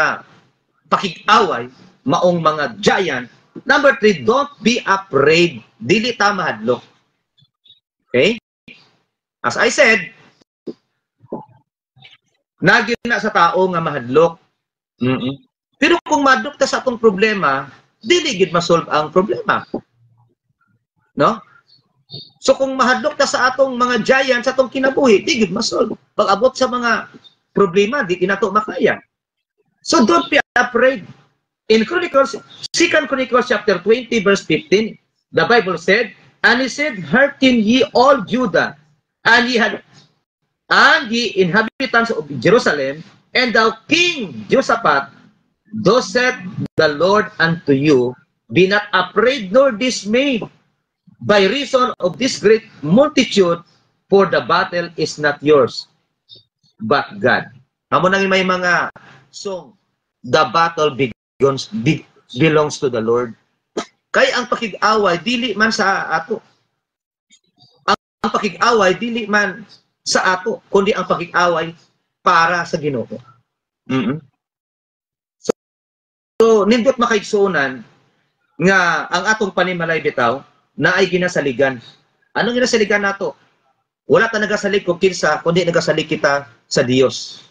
pakig-away, maong mga giant. Number 3, don't be afraid. Dili ta mahadlok. Okay? As I said, nagyo na sa tao nga mahadlok. Pero kung mahadlok ta sa atong problema, dili gid ma-solve ang problema. No? So kung mahadlok ta sa atong mga giant sa atong kinabuhi, di gid ma-solve. Pag abot sa mga problema, di nato makaya. So don't be afraid. In Chronicles, 2 Chronicles chapter 20 verse 15, the Bible said, and he said, hearken ye all Judah, and ye inhabitants of Jerusalem, and thou King Josaphat, thus said the Lord unto you, be not afraid nor dismayed by reason of this great multitude, for the battle is not yours, but God. Amo nang may mga song, the battle belongs to the Lord. Kay ang pakig-away dili man sa ato. Ang pakig-away dili man sa ato, kundi ang pakig-away para sa Ginoo. So nindot makaigsuonan nga ang atong panimalay bitaw na ay ginasaligan. Anong ginasaligan nato? Wala ta nagasalig kung kinsa, kundi nagasalig kita sa Dios.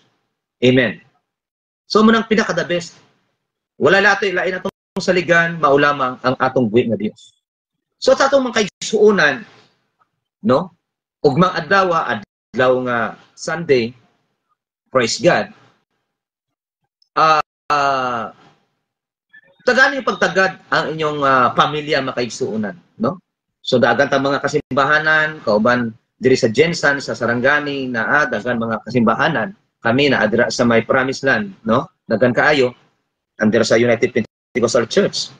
Amen. So munang pinaka-the best. Wala lato ilain atong saligan, maulamang ang atong buhi nga Dios. So sa atong mga kaigsuonan, no? Ugmang adlaw nga Sunday, praise God. Tagani yung pagtagad ang inyong pamilya makaigsuonan, no? So dagan ta mga kasimbahanan, kauban diri sa Jensan, sa Sarangani, na dagan mga kasimbahanan, kami na adira sa may Promised Land, no? Dagan kaayo andira sa United Pentecostal Church.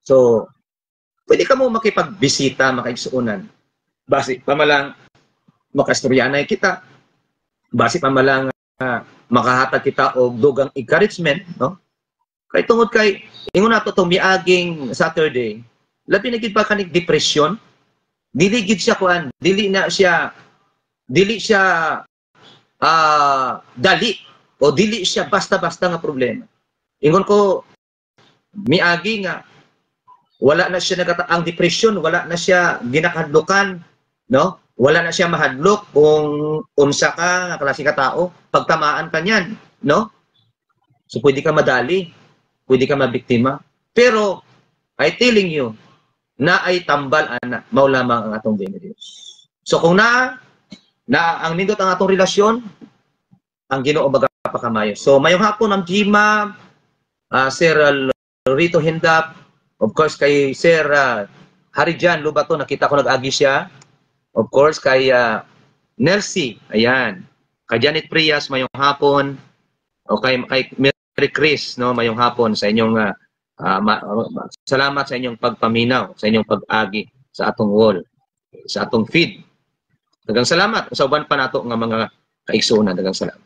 So pwede ka mo makipagbisita, makaigsuonan. Basi pamalang makastoryanay kita. Basi pamalang makahatag kita og dugang encouragement, no? Kay tungod kay ingon nato tong miaging Saturday, labi na gid pa kanig depression. Dili gid siya kuan, dili siya dali o dili siya basta-basta nga problema. Ingon ko miagi nga wala na siya ang depression, wala na siya ginakadlukan, no? Wala na siya mahadlok kung unsa ka nga klase ka tao, pagtamaan ka niyan, no? So pwede ka madali, pwede ka mabiktima. Pero I telling you na ay tambal ana mao lamang ang atong Dios. So kung na ang nindot ang atong relasyon, ang Ginoo baga pa kamayo. So mayong hapon ang Jima, Sir Rito Hindap, of course kay Sir Harijan Lubato, nakita ko nag-agi siya. Of course kay Nelsie, ayan. Kay Janet Prias mayong hapon. O kay Mary Chris, no, mayong hapon sa inyong salamat sa inyong pagpaminaw, sa inyong pag-agi sa atong wall, sa atong feed. Daghang salamat sa uban pa nato nga mga kaigsuonan. Daghang salamat.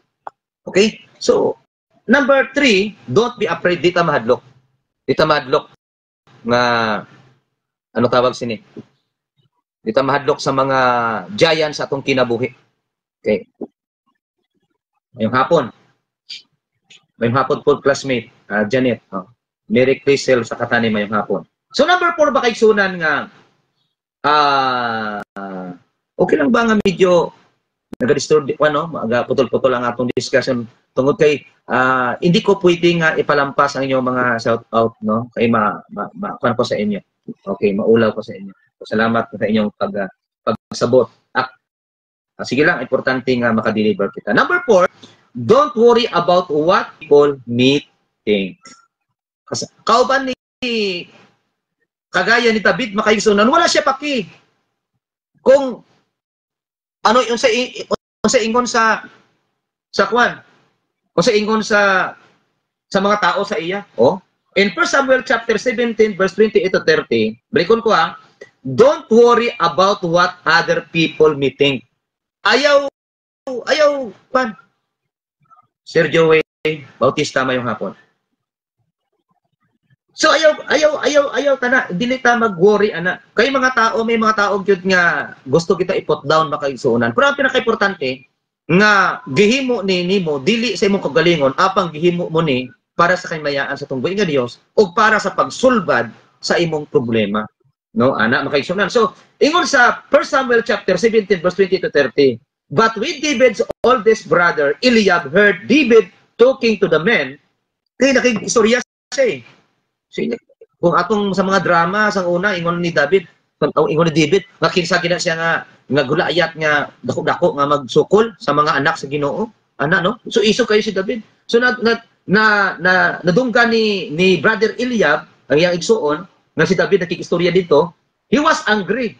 Okay? So, number 3, don't be afraid. Dita mahadlok. Dita mahadlok nga ano tawag sini? Di ta mahadlok sa mga giants sa atong kinabuhi. Okay. Mayong hapon. Mayong hapon po, classmate, Janet. Merry Crisel sa katani mayong hapon. So number 4 ba kay sunan nga okay lang ba nga medyo naga-disturb putol-putol ang atong discussion tungod kay hindi ko pwedeng ipalampas ang inyong mga shout out no kay kuan ko sa inyo. Okay, maulaw ko sa inyo. So, salamat sa inyong pagsabot. Sige lang, importante nga makadeliver kita. Number 4, don't worry about what people may think. Kasi kauban ni kagaya ni David makaigsunan, wala siya paki. Kung ano yung sa ingon sa kwan, o sa ingon sa mga tao sa iya. In 1 Samuel chapter 17 verse 28 to 30, balikon ko don't worry about what other people may think. Ayaw kwan. Sergio Way Bautista mayong hapon. So ayaw tana dili ta mag-worry ana. Kay mga tao may mga tao gyud nga gusto kita i-put down makaigsuonan. Pero ang pinaka-importante nga gihimo nimo dili sa imong kagalingon apang gihimo mo ni para sa kahimayaan sa tunggoy nga Dios o para sa pagsulbad sa imong problema. No, ana makaigsuonan. So ingon sa 1 Samuel chapter 17 verse 20 to 30. But when David's oldest brother Eliab heard David talking to the men, kay nakig-istorya siya So, kung atong sa mga drama sang una ingon ni David, ingon ni David, nga kinsa gina siya nga gulayat nga dako-dako nga magsukol sa mga anak sa Ginoo, no? So iso kayo si David. So nadungga ni brother Eliab ang iyang igsuon nga si David nakikistorya dito, he was angry.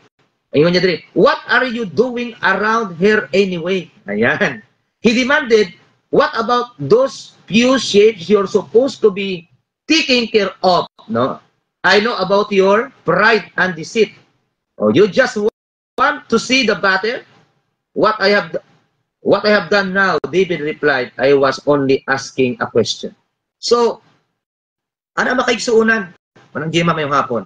Ayun niya diri, what are you doing around here anyway? Ayan. He demanded, what about those few sheep you're supposed to be taking care of? No, I know about your pride and deceit. You just want to see the battle. What I have done now, David replied, I was only asking a question. So, ana makaigsuunan? Manang Gemma mayong hapon.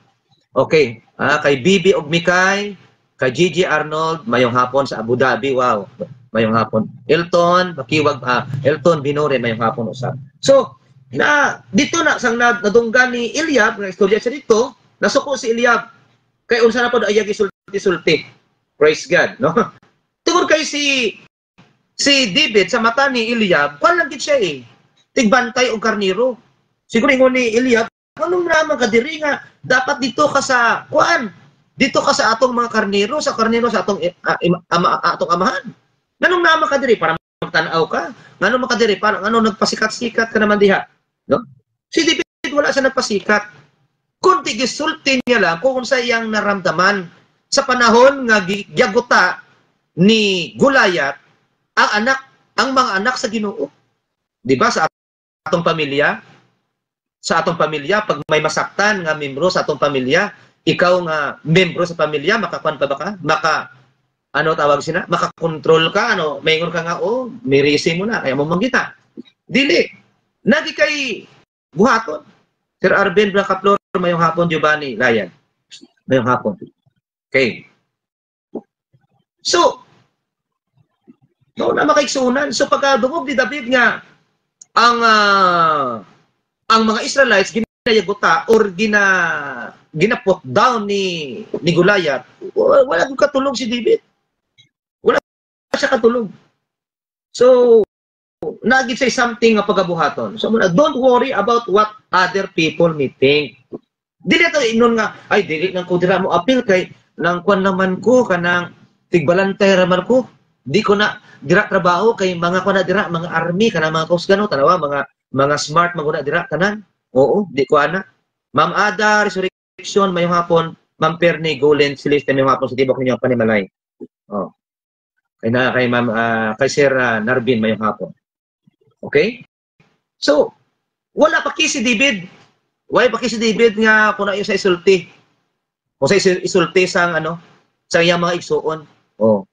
Okay, kay Bibi og Mikay, kay Gigi Arnold mayong hapon sa Abu Dhabi. Wow, mayong hapon. Elton, makiwag Elton Binore mayong hapon usab. So, dito sang nadunggan ni Eliab, nga istorya siya dito, nasuko si Eliab. Kay unsa na pod ayag isulti-sulti. Praise God, no? Tungod kay si David sa mata ni Eliab, kuan lang gid siya tigbantay og karniro. Siguro ingon ni Eliab, anong naman ka diri nga dapat dito ka sa kuan? Dito ka sa atong mga karniro, sa atong atong amahan. Nganong naman ka diri para magtan-aw ka? Ngano man ka diri para nagpasikat-sikat ka naman diha? No? Si David wala siya nagpasikat. Kunti gisulti niya lang kung sa iyang naramdaman sa panahon nga giyaguta ni Gulayat ang mga anak sa Ginoo. Di ba sa atong pamilya? Sa atong pamilya, pag may masaktan nga membro sa atong pamilya, ikaw nga membro sa pamilya, makakuan pa ba ka? Makakontrol ka, mayngon ka nga, may risi mo na, kaya mo manggita. Dili. Nagi kay buhaton. Sir Arben Blancaplor, mayong hapon, Giovanni Layan. Mayong hapon. Okay. So, na makaigsunan. So, pagkadungog ni David nga, ang mga Israelites, ginayaguta or ginapot down ni Gulayat, wala kong katulog si David. Wala siya katulog. So, nagit say something nga pagabuhaton. So, don't worry about what other people may think. Dili ito inon nga, ay, dili nang ko dira mo apil kay nang kwan naman ko, kanang tigbalantay raman ko. Di ko na dira trabaho kay mga kwan na dira, mga army, kanang mga kausgano, tanawa, mga smart, maguna dira, kanan. Oo, di ko ana. Ma'am Ada, Resurrection, mayong hapon. Ma'am Perni, Golen, Celeste, mayong hapon sa tibok ninyo, Panimalay. Kay Ma'am, kay Sir Narbin, mayong hapon. Okay? So, wala pa si David. Wala pa si David nga kung na yung sa isulti. O sa isulti sang sa iyang mga igsuon.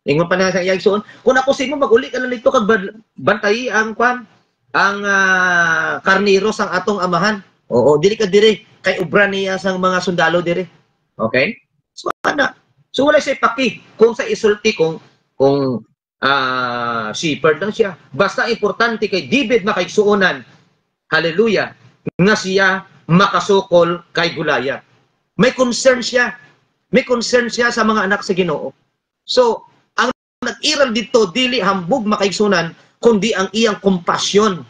Ingon pa na sa iyang igsuon. Kung ako sino mag-uli ka lang nito kag bantay ang karniro sang atong amahan. Dili ka dire kay ubra niya sang mga sundalo dire. Okay? So, So wala siya paki kung sa isulti kung shepherd lang siya. Basta importante kay David makaigsuonan, hallelujah, nga siya makasukol kay Goliath. May concern siya. May concern siya sa mga anak sa Ginoo. So, ang nag-iral dito, dili hambog makaigsunan, kundi ang iyang kompasyon.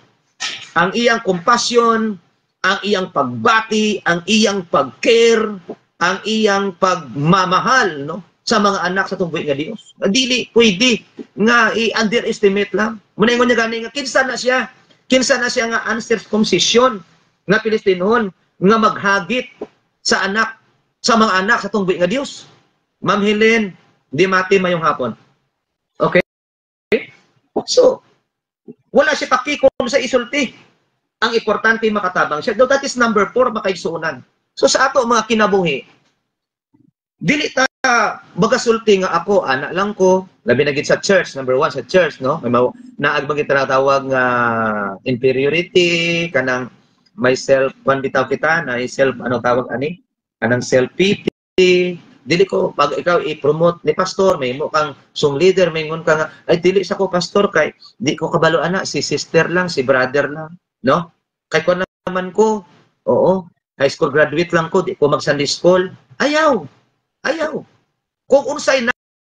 Ang iyang kompasyon, ang iyang pagbati, ang iyang pag-care, ang iyang pagmamahal, no? Sa mga anak sa tunggoy nga Dios. Dili pwede nga i-underestimate lang. Muna ingon niya gani nga kinsa na siya nga uncircumcision nga Pilistinoon nga maghagit sa mga anak sa tunggoy nga Dios. Ma'am Helen, di mati mayong hapon. Okay? So, wala siya pakikon sa isulti. Ang importante makatabang siya. That is number 4, makaigsuonan. So sa ato mga kinabuhi, dili ta bagasulti nga ako, anak lang ko, labi na gid sa church, number 1 sa church, no? May naagbang tinatawag nga inferiority, kanang may self, bitaw kita, na self, ano tawag ani? Kanang self-pity. Dili ko, pag ikaw i-promote ni pastor, may mo kang song leader, may ngon ka nga, ay dili sa ko pastor, kay di ko kabalo ana, si sister lang, si brother lang, no? Kay ko naman ko, oo, high school graduate lang ko, di ko mag-Sunday school. Ayaw. Kung unsay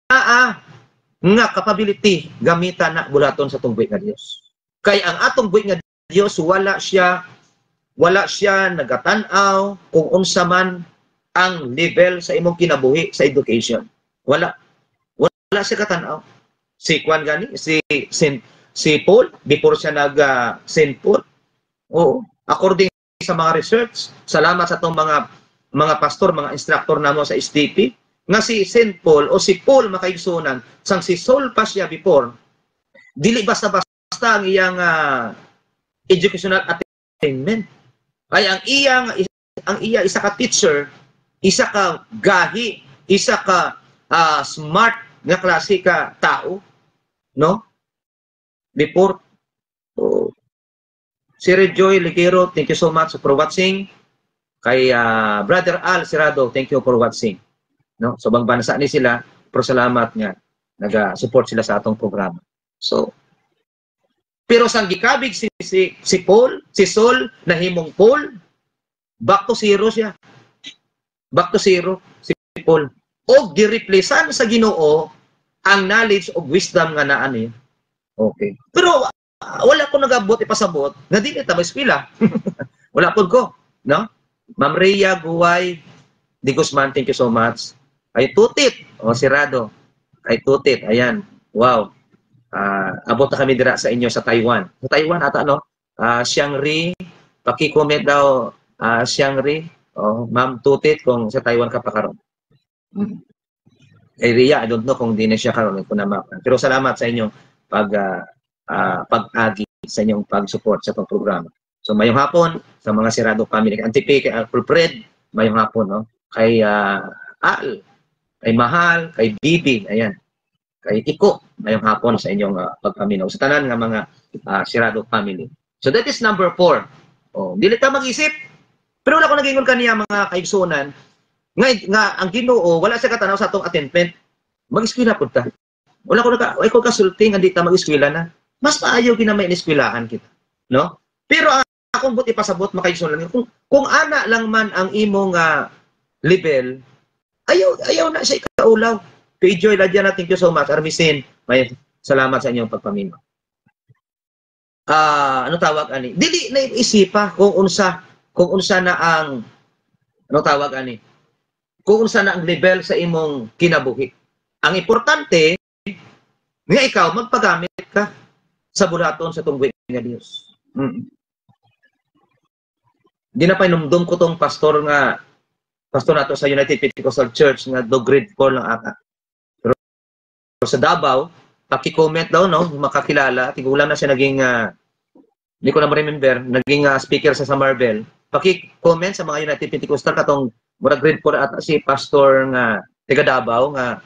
nga capability gamitan na bulaton sa tunggoy nga Dios. Kay ang atong buhi nga Dios wala siya nagatanaw kung unsa man ang level sa imong kinabuhi sa education. Wala siya katanaw. Si Juan gani, si Paul before siya Saint Paul. Oo, according sa mga research, salamat sa itong mga pastor, mga instructor namo sa SDP, nga si Saint Paul o si Paul makaigsunan, sang si Saul pa siya before, dili basta-basta ang iyang educational attainment. Ay ang iya isa ka teacher, isa ka gahi, isa ka smart nga klase ka tao, no? Before, si Rejoy Ligero, thank you so much for watching. Kay Brother Al Sirado, thank you for watching. No? So, bang bansa ni sila, pero salamat nga, nag-support sila sa atong programa. So, pero sang gikabig si Paul, si Saul, nahimong Paul, back to zero siya. Back to zero, si Paul. O gireplacean sa Ginoo ang knowledge of wisdom nga naa niya. Okay. Pero, wala ko nag-abot, ipasabot, na di kita eskwela. Wala po ko, no? Ma'am Rhea Guway, Di Guzman, thank you so much. Kay Tutit, Sirado. Kay Tutit, ayan. Wow. Abot na kami dira sa inyo sa Taiwan. Sa Taiwan, ata, no? Xiangri, paki-comment daw, Xiangri. Ma'am Tutit, kung sa Taiwan ka pa karon. Kay Rhea, I don't know kung di na siya karon. Pero salamat sa inyong pag-agi sa inyong pag-support sa itong programa. So, mayong hapon sa mga Sirado family. Kay Antipe, kay Alfred, mayong hapon, no? Kay Al, kay Mahal, kay Bibi, ayan. Kay Iko, mayong hapon sa inyong pagpaminaw. Sa tanan nga mga Sirado family. So, that is number 4. Dili ta mag-isip. Pero wala ko nag-ingon kaniya mga kaigsunan. Nga ang Ginoo, wala siya katanaw sa atong attainment. Mag-eskwela po ta. Wala ko kasulti nga di ta mag-eskwela na. Mas maayo ginamay in-eskwelahan kita. No? Pero akong buti pasabot makaigsunan. Kung ana lang man ang imong level, ayaw na siya ikaulaw. Kay Joy Ladiana, thank you so much. Armisin, may salamat sa inyong pagpaminaw. Ano tawag ani? Dili na isipa kung unsa na ang ano tawag ani? Kung unsa na ang level sa imong kinabuhi. Ang importante nga ikaw magpagamit ka sa bulaton sa tunggoy nga Dios. Di na pa inumdum ko tong pastor nato sa United Pentecostal Church nga do grade 4 lang ata. Pero sa Davao, paki-comment daw, no, makakilala, tigulang na siya naging hindi ko na ma-remember, naging speaker sa Marvel. Paki-comment sa mga United Pentecostal katong mura grade 4 ata si pastor nga taga Davao nga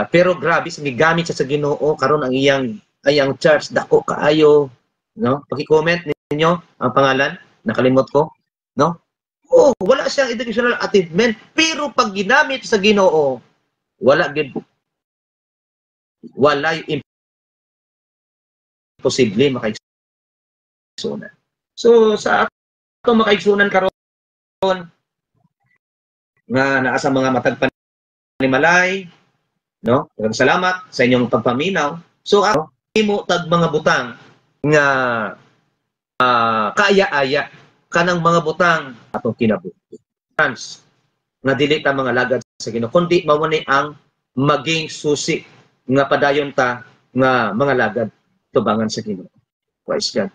pero grabe migamit siya sa Ginoo karon ang iyang church dako kaayo, no? Paki-comment ninyo ang pangalan, nakalimot ko, no? Wala siyang educational attainment, pero pag ginamit sa Ginoo, wala imposible makaigsunan. So sa atong makaigsunan karon nga naa sa mga matag panimalay, no? Salamat sa inyong pagpaminaw. So ako imo tag mga butang nga kaaya-aya kanang mga butang atong kinabuhi. Trans nga dili ta mga lagad sa Ginoo kundi mao ni ang maging susi nga padayon ta nga mga lagad tubangan sa Ginoo. Question.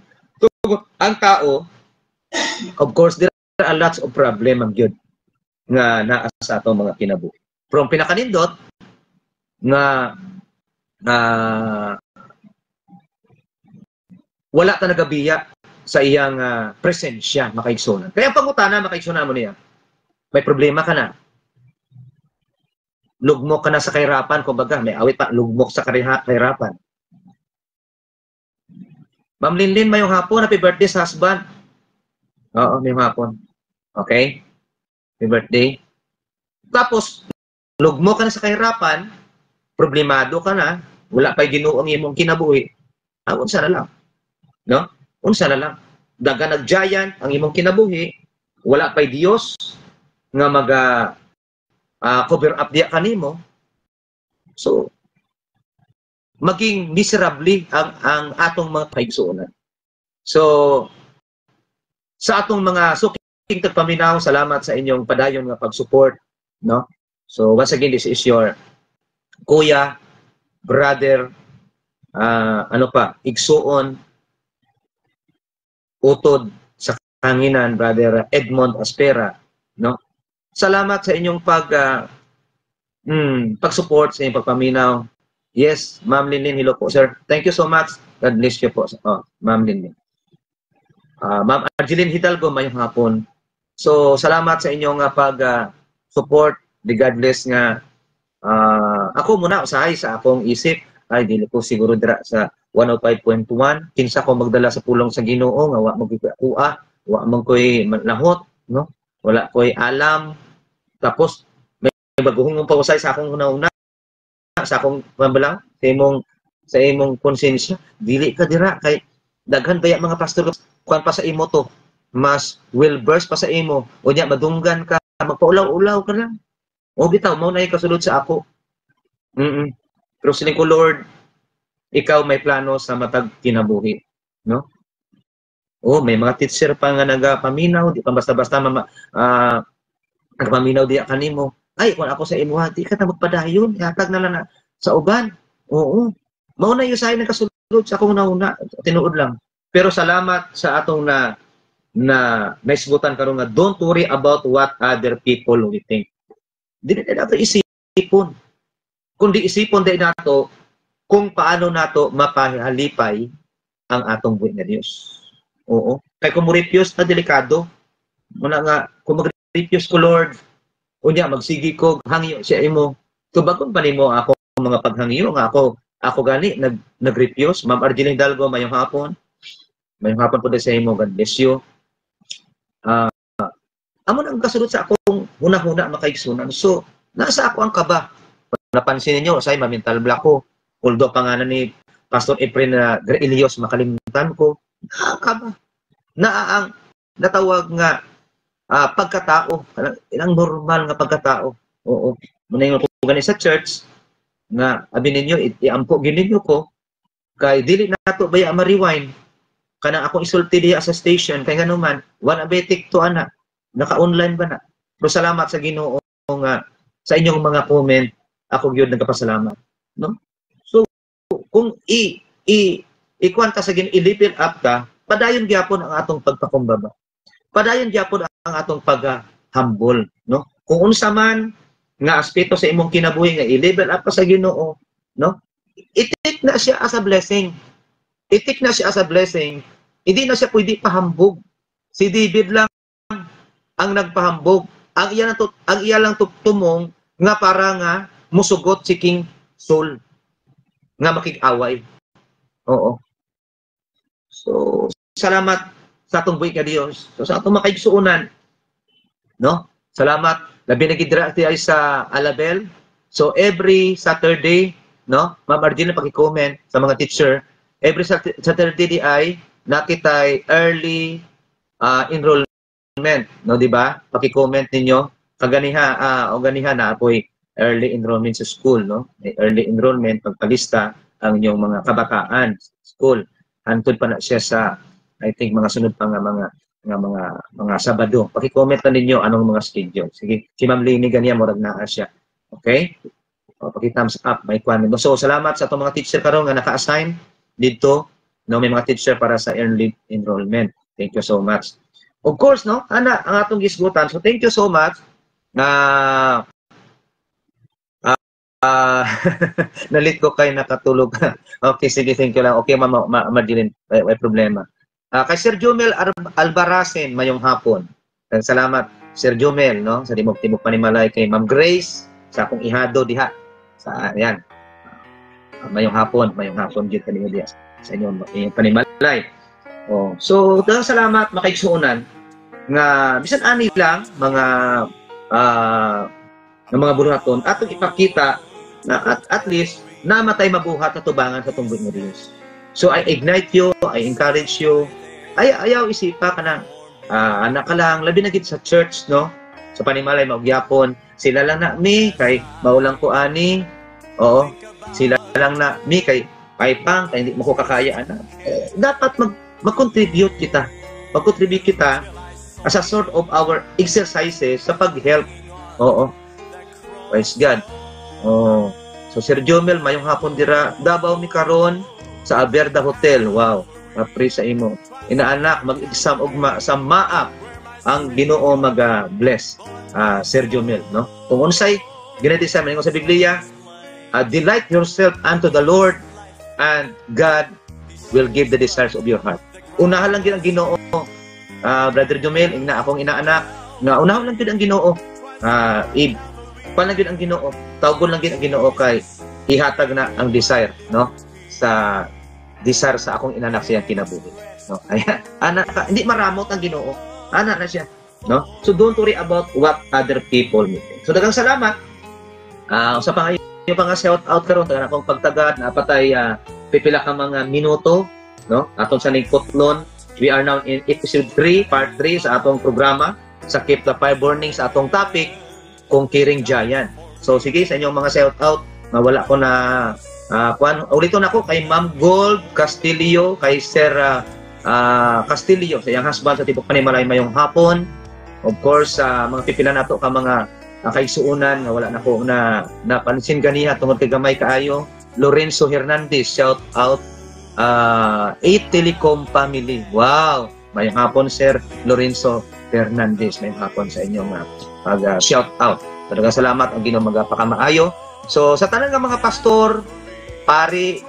Ang tao, of course, there are lots of problem ang gyud nga naa sa atong mga kinabuhi. From pinakanindot nga wala ta nagabiya sa iyang presensya makaigsunan. Kaya ang pangutana makaigsunan mo niya. May problema ka na. Lugmok ka na sa kahirapan, kumbaga may awit pa lugmok sa kahirapan. Ma'am Linlin, mayong hapon, happy birthday sa husband. Oo, mayong hapon. Okay? Happy birthday. Tapos, lugmo ka na sa kahirapan, problemado ka na, wala pa'y Ginoo ang imong kinabuhi. Unsa na lang. No? Unsa na lang. Daga nagjayan ang imong kinabuhi, wala pa'y Dios nga cover up diya kanimo. So, maging miserably ang atong mga kaigsuonan. So, sa atong mga suking tagpaminaw, salamat sa inyong padayon nga pag-support, no? So, once again, this is your kuya, brother, igsuon, utod sa kanginan, brother Edmond Aspera, no? Salamat sa inyong pag-support, sa inyong pagpaminaw. Yes, Ma'am Linlin, hello po, sir. Thank you so much. God bless you po. Ma'am Linlin. Ma'am Argeline Hidalgo, mayong hapon. So, salamat sa inyong pag-support. The God bless nga. Ako muna, usahay sa akong isip. Ay, dili ko siguro dira sa 105.1. Kinsa ko magdala sa pulong sa Ginoo nga wa magkuha, wa man ko'y lahot, no? Wala ko'y alam. Tapos, may baguhong pausay sa akong una-una. Sa akong pambalang sa imong konsensya, dili ka dira kay daghan baya mga pastor kuan pa sa imo to, mas well versed pa sa imo, unya madunggan ka, magpaulaw-ulaw ka lang. O bitaw mao na kasulod sa ako. Pero siling ko, Lord, ikaw may plano sa matag kinabuhi, no? May mga teacher pa nga nagapaminaw, di pa basta-basta nagpaminaw diya kanimo. Ay, kung ako sa imo, di ka na magpadayon, ihatag na lang sa uban. Oo. Mauna yung sa'yo nagkasulod sa akong nauna, tinuod lang. Pero salamat sa atong na naisgutan karon nga, don't worry about what other people will think. Di na nato isipon. Kundi isipon din nato kung paano nato mapahalipay ang atong buhay na Diyos. Oo. Kaya kung muripyos na delikado, muna nga, kung mag-ripyos ko, Lord, unya magsigi ko hangyo siya imo. Tubagon pa nimo ako mga paghangyo nga ako gani nag-refuse. Ma'am Argeline Hidalgo, mayong hapon. Mayong hapon po sa imo. God bless you. Amon ang kasulod sa akong huna-huna makaigsunan. So, nasa ako ang kaba. Napansin niyo say mental block ko. Although pangalan ni Pastor Efren na Greilios makalimutan ko. Kaba. Ang natawag nga pagkatao, ilang normal nga pagkatao. Oo. Muna yung gani sa church, nga abi ninyo, iampo gininyo ko, kay dili nato baya ma-rewind. Kanang akong isulti diya sa station, kay ganuman, wanabetik to ana, naka-online ba na? Pero salamat sa Ginoo nga, sa inyong mga comment, ako gyud nagpasalamat. No? So, kung ikwanta sa Ginoo, i-level up ka, padayon gyapon ang atong pagpakumbaba. Padayon gyapon ang atong pag-humble, no? Kung unsa man nga aspeto sa imong kinabuhi nga i-level up ka sa Ginoo, no? I-take na siya as a blessing. I-take na siya as a blessing. Hindi na siya pwede pahambog. Si David lang ang nagpahambog. Ang iya lang tumong nga para nga musugot si King Saul nga makig-away. Oo. So, salamat sa atong buhay ka Diyos. So, sa atong makaigsuunan, no? Salamat. Labi na gidra ay sa Alabel, So every Saturday, no, Ma'am Ardina paki-comment sa mga teacher, every Saturday di ay nakitay early enrollment, no, di ba? Paki-comment ninyo kaganiha o ganiha na apoy early enrollment sa school, no? Early enrollment pagpalista ang inyong mga kabataan sa school. Hantod pa na siya sa I think mga sunod pa nga mga Sabado. Paki-comment na ninyo anong mga schedule. Sige, si Ma'am Lini ganiya murag naa siya. Okay? O, paki-thumbs up, may kwan. So, salamat sa itong mga teacher karon nga naka-assign dito. No, may mga teacher para sa early enrollment. Thank you so much. Of course, no, ana, ang atong gisgutan. So, thank you so much na nalit ko kay nakatulog. Okay, sige, thank you lang. Okay, Madilin, may problema. Kay Sir Jumel Albaracen, mayong hapon. Salamat, Sir Jumel, no, sa Timog Panimalay, kay Ma'am Grace, sa akong ihado diha. Sa, ayan. Mayong hapon dito kanina diha sa inyong panimalay. Oh, so, daghang salamat makaigsuonan nga bisan ani lang mga mga buhaton atong ipakita na at least namatay mabuhat at tubangan sa tunggod mo Dios. So I ignite you, I encourage you. Ayaw isipa ka na anak ka lang labi na gid sa church, no? Sa panimalay magyapon sila lang na mi kay maulang ko ani. Oo, sila lang na mi kay pang kay hindi mo ko kakaya ana. Dapat mag-contribute kita. Mag-contribute kita as a sort of our exercises sa pag-help. Oo. Praise God. Oh. So Sir Jomel mayong hapon dira Davao mi karon sa Aberda Hotel. Wow. Praise sa imo. Inaanak mag-exam ugma sa maap ang Ginoo mag-bless. Sir Jomel, no? Kung unsay ginati sa mga sa Biblia, delight yourself unto the Lord and God will give the desires of your heart. Unahan lang gid ang Ginoo. Brother Jomel, akong inaanak, nga unahan lang gid ang Ginoo. Pan lang gid ang Ginoo. Tawgon lang gid ang Ginoo kay ihatag na ang desire, no? Sa desire sa akong inanak siyang kinabuhi. No? Ayan. Anak ka, hindi maramot ang Ginoo. Anak na siya, no? So don't worry about what other people may think. So daghang salamat. Sa yung mga shout out karon tanan akong pagtagad na patay pipila ka mga minuto, no? Atong sa lingkotlon. We are now in episode 3, part 3 sa atong programa sa Keep the Fire Burning sa atong topic, Conquering Giant. So sige sa inyong mga shout out, mawala ko na uliton ako kay Ma'am Gold Castillo, kay Sir Castillo, sa iyang husband sa Tibok Panimalay mayong hapon. Of course, mga pipila nato ka mga kaigsuunan nga wala na ko na napansin ganiha tungod kay gamay kaayo. Lorenzo Hernandez, shout out. 8 Telecom family. Wow! Mayong hapon Sir Lorenzo Hernandez. Mayong hapon sa inyong shout out. Talaga salamat ang Ginoo magapakamaayo. So sa tanan nga mga pastor, pari,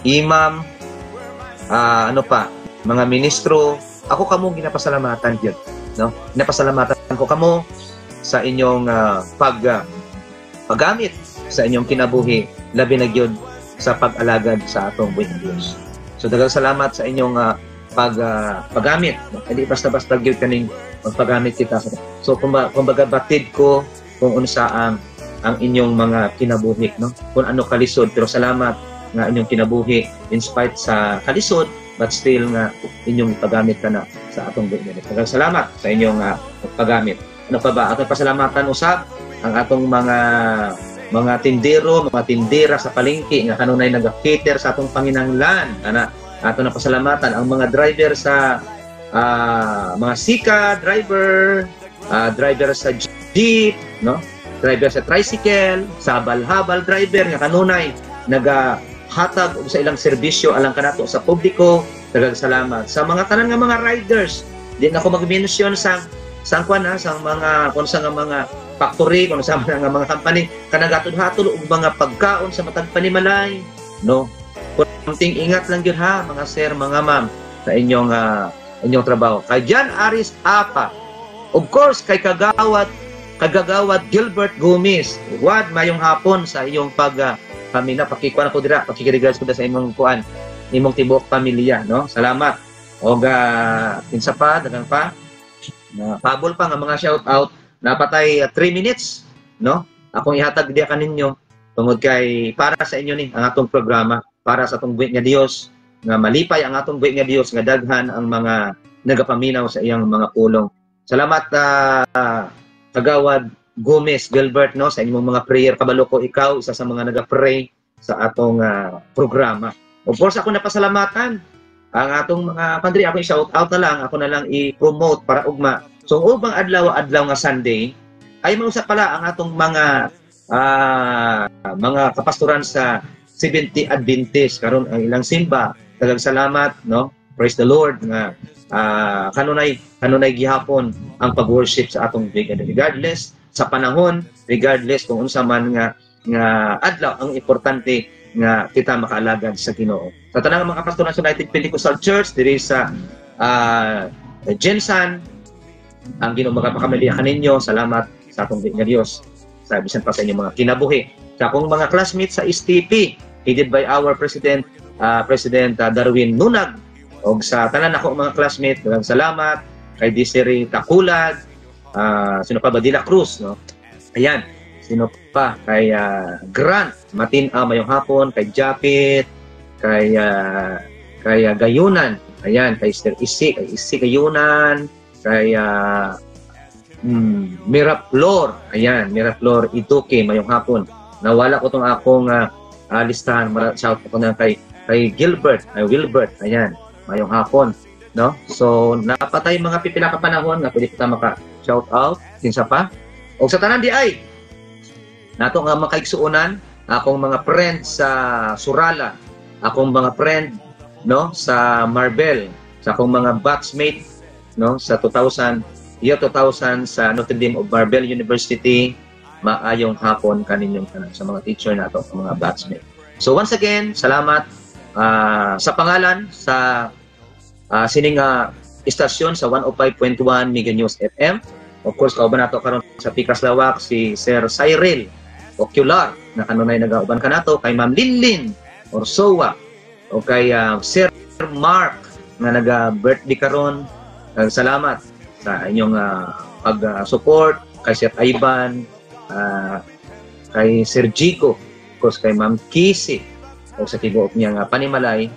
imam, ano pa, mga ministro, ako kamo ginapasalamatan gyud, no? Ginapasalamatan ko kamo sa inyong paggamit sa inyong kinabuhi labi na gyud sa pag-alagad sa atong buhing Dios. So daghang salamat sa inyong paggamit. Hindi basta-basta gyud kaning magpagamit kita. So kumbaga batid ko kung unsa ang inyong mga kinabuhi, no? Kung ano kalisod, pero salamat nga inyong kinabuhi in spite sa kalisod, but still nga inyong ipagamit ka na sa atong buhing. Daghang salamat sa inyong paggamit. Ano pa ba? Atong pasalamatan usab ang atong mga tindero, mga tindera sa palengke nga kanunay nag-cater sa atong panginahanglan. Ato na pasalamatan ang mga driver sa mga sika, driver sa jeep, no? Driver sa tricycle, sa habal-habal driver nga kanunay nagahatag sa ilang serbisyo alang kanato sa publiko. Daghang salamat sa mga tanan nga mga riders. Di na ako mag-mention sa mga factory, kung sa mga company kanagatod-hatod og mga pagkaon sa matag panimalay, no? Kunting ingat lang gyud ha mga sir, mga ma'am sa inyong trabaho. Kay Jan Aris Apa, of course kay Kagawad Gilbert Gomez, wad mayong hapon sa iyong pamina pakikuan ako dira, pakikirigas ko sa imong kuan, imong tibok pamilya, no? Salamat. Og kinsa pa daghang pa pabol pa nga mga shout out napatay 3 minutes, no? akong ihatag diya kaninyo tungod kay para sa inyo ni ang atong programa, para sa atong buwit nga Dios nga malipay ang atong buwit nga Dios nga daghan ang mga nagapaminaw sa iyang mga pulong. Salamat Kagawad Gomez Gilbert no sa inyong mga prayer. Kabalo ko ikaw isa sa mga naga-pray sa atong programa. Of course ako napasalamatan ang atong mga pandri. Ako i-shout out na lang, ako na lang i-promote para ugma. So ubang adlaw nga Sunday ay mausap pala ang atong mga kapastoran sa 70 Adventist karon ang ilang simba. Daghang salamat no. Praise the Lord nga kanunay gihapon ang pag-worship sa atong bigad regardless sa panahon, regardless kung unsa man nga adlaw, ang importante nga kita makaalagad sa Ginoo. Sa tanang mga kapastoran sa United Pentecostal Church diri sa Jensan, ang Ginoo magapakamalia kaninyo. Salamat sa atong nga Dios sa bisan pa sa inyong mga kinabuhi. Sa akong mga classmates sa STP, headed by our President Darwin Nunag, o sa tanan ako mga classmates, daghang salamat kay Desiree Takulad, sino pa ba, Dila Cruz, no? Ayan, sino pa, kay Grant Matin mayong hapon, kay Japit, kay Gayunan, ayan, kay Sir Isi Gayunan, kay Miraflor, ayan, Miraflor Ituke mayong hapon. Nawala ko tong akong listahan, shout ko na kay Wilbert, ayan, mayong hapon, no? So napatay mga pipila ka panahon nga pwede kita maka shout out kinsa pa o sa tanan di ay nato nga makaigsuonan akong mga friend sa Surala, akong mga friend no sa Marbel, sa akong mga batchmate no sa 2000 sa Notre Dame of Marbel University. Maayong hapon kaninyong sa mga teacher nato, mga batchmate. So once again, salamat sa pangalan sa sining istasyon sa 105.1 Mega News FM. Of course, kauban nato karon sa Pikas Lawak si Sir Cyril Ocular na kanunay nagauban ka nato, kay Ma'am Linlin Orsowa o kay Sir Mark na naga-birthday karon. Salamat sa inyong pag-support kay Sir Ivan, kay Sir Jico, of course kay Ma'am Kisi o sa tibuok niya nga panimalay.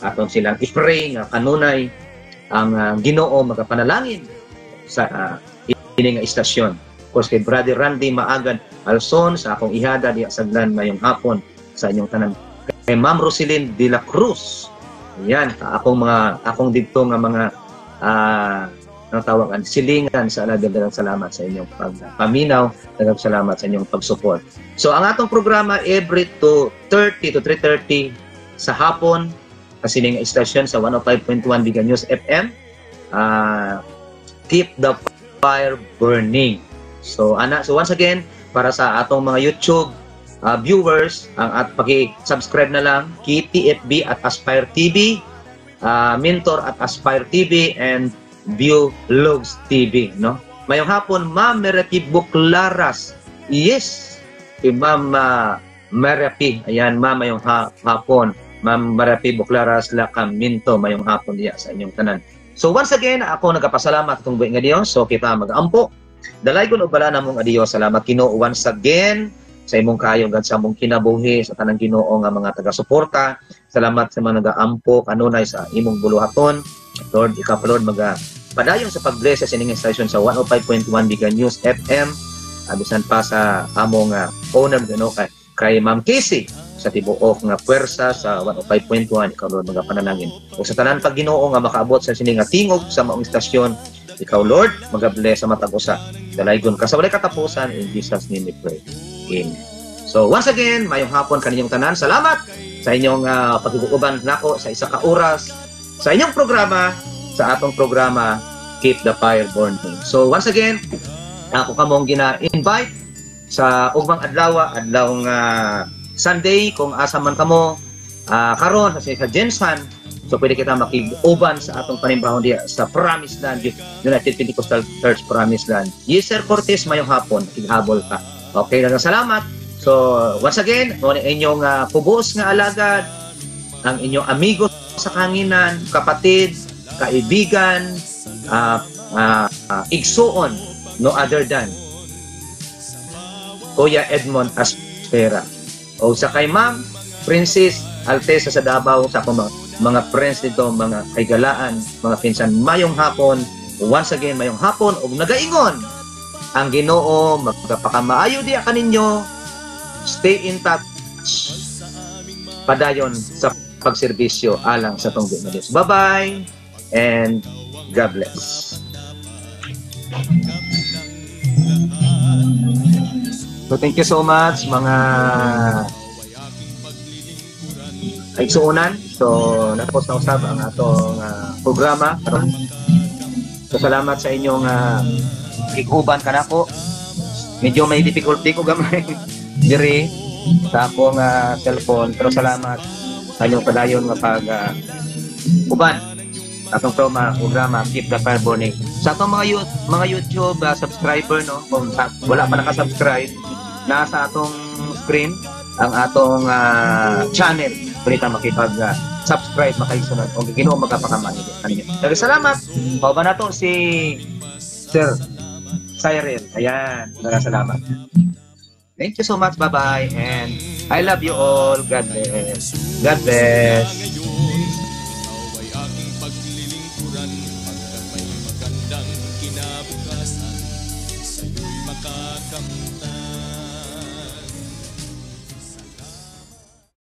Atong silang i-pray nga kanunay ang Ginoo magapanalangin sa ini nga istasyon. Of course kay Brother Randy Maagan Alson sa akong ihada diya saglan mayong hapon sa inyong tanan. Kay Ma'am Roselyn de la Cruz, ayan, akong dito nga mga tawagan silingan sa daghang salamat sa inyong pagpaminaw, daghang salamat sa inyong pag-support. So ang atong programa every 2:30 to 3:30 sa hapon kasi ning istasyon sa 105.1 Mega News FM. Keep the fire burning. So once again, para sa atong mga YouTube viewers, ang paki-subscribe na lang KTFB at Aspire TV, Mentor at Aspire TV, and View Logs TV, no? Mayong hapon, Ma'am Merapi Buklaras. Yes, kay Ma'am Merapi. Ayan, Ma'am, mayong hapon. Ma'am Merapi Buklaras Lakaminto, mayong hapon diya sa inyong tanan. So once again, ako nagapasalamat itong buhay nga Diyos. So kita mag-ampo. Dalay ko bala na mong adiyo. Salamat Ginoo once again sa imong kaayong sa mong kinabuhi, sa tanang Ginoo nga mga taga-suporta. Salamat sa mga nag-ampo kanunay sa imong buluhaton. Lord, ikaw pa Lord padayon sa pag-bless sa sining station sa 105.1 Mega News FM. Abisan pa sa among owner kay Ma'am Casey sa tibuok nga puwersa sa 105.1. Ikaw Lord magapanalangin. O sa tanan pag Ginoo nga makaabot sa sining tingog sa maong istasyon, ikaw Lord mag-bless sa matag usa. Dalaygon ka sa walay katapusan, in Jesus name we pray. Amen. So once again, mayong hapon kaninyong tanan. Salamat sa inyong pagiguban nako sa isa ka oras sa inyong programa, sa atong programa Keep the Fire Burning. So once again, ako kamong gina-invite sa ugmang adlaw Sunday kung asa man kamo karon sa Jensan. So pwede kita makig-uban sa atong panimbahon diya sa Promised Land, United Pentecostal Church Promised Land. Yes Sir Cortez, mayong hapon kighabol ka. Okay, salamat. So once again, mo ni inyong pubos nga alagad, ang inyong amigo sa kanginan, kapatid, kaibigan, igsuon, no other than Kuya Edmond Aspera. O sa kay Ma'am Princess Altesa sa Davao, sa akong mga friends dito, mga kaigalaan, mga pinsan, mayong hapon. Once again, mayong hapon, o nagaingon ang Ginoo, magpakamaayo diya kaninyo, stay in touch, padayon sa pagserbisyo alang sa tunggu na Diyos. Bye-bye, and God bless. So, thank you so much, mga kaigsuunan. So, natapos na usab ang atong programa. So, salamat sa inyong iguban ka na po. Medyo may difficulty ko gamay diri sa akong cellphone. Pero salamat sa inyong padayon nga pag uban atong programa Keep the Fire Burning. Sa atong mga YouTube subscriber, no, kung wala pa nakasubscribe, nasa atong screen ang atong channel. Pwede makipag-subscribe, makaisunod. O Ginoo magkapakamani. Salamat. Pauban na to si Sir Cyril. Ayan. Salamat. Thank you so much. Bye-bye. And I love you all. God bless. God bless. Magandang kinabukasan, sa'yo'y makakamtan.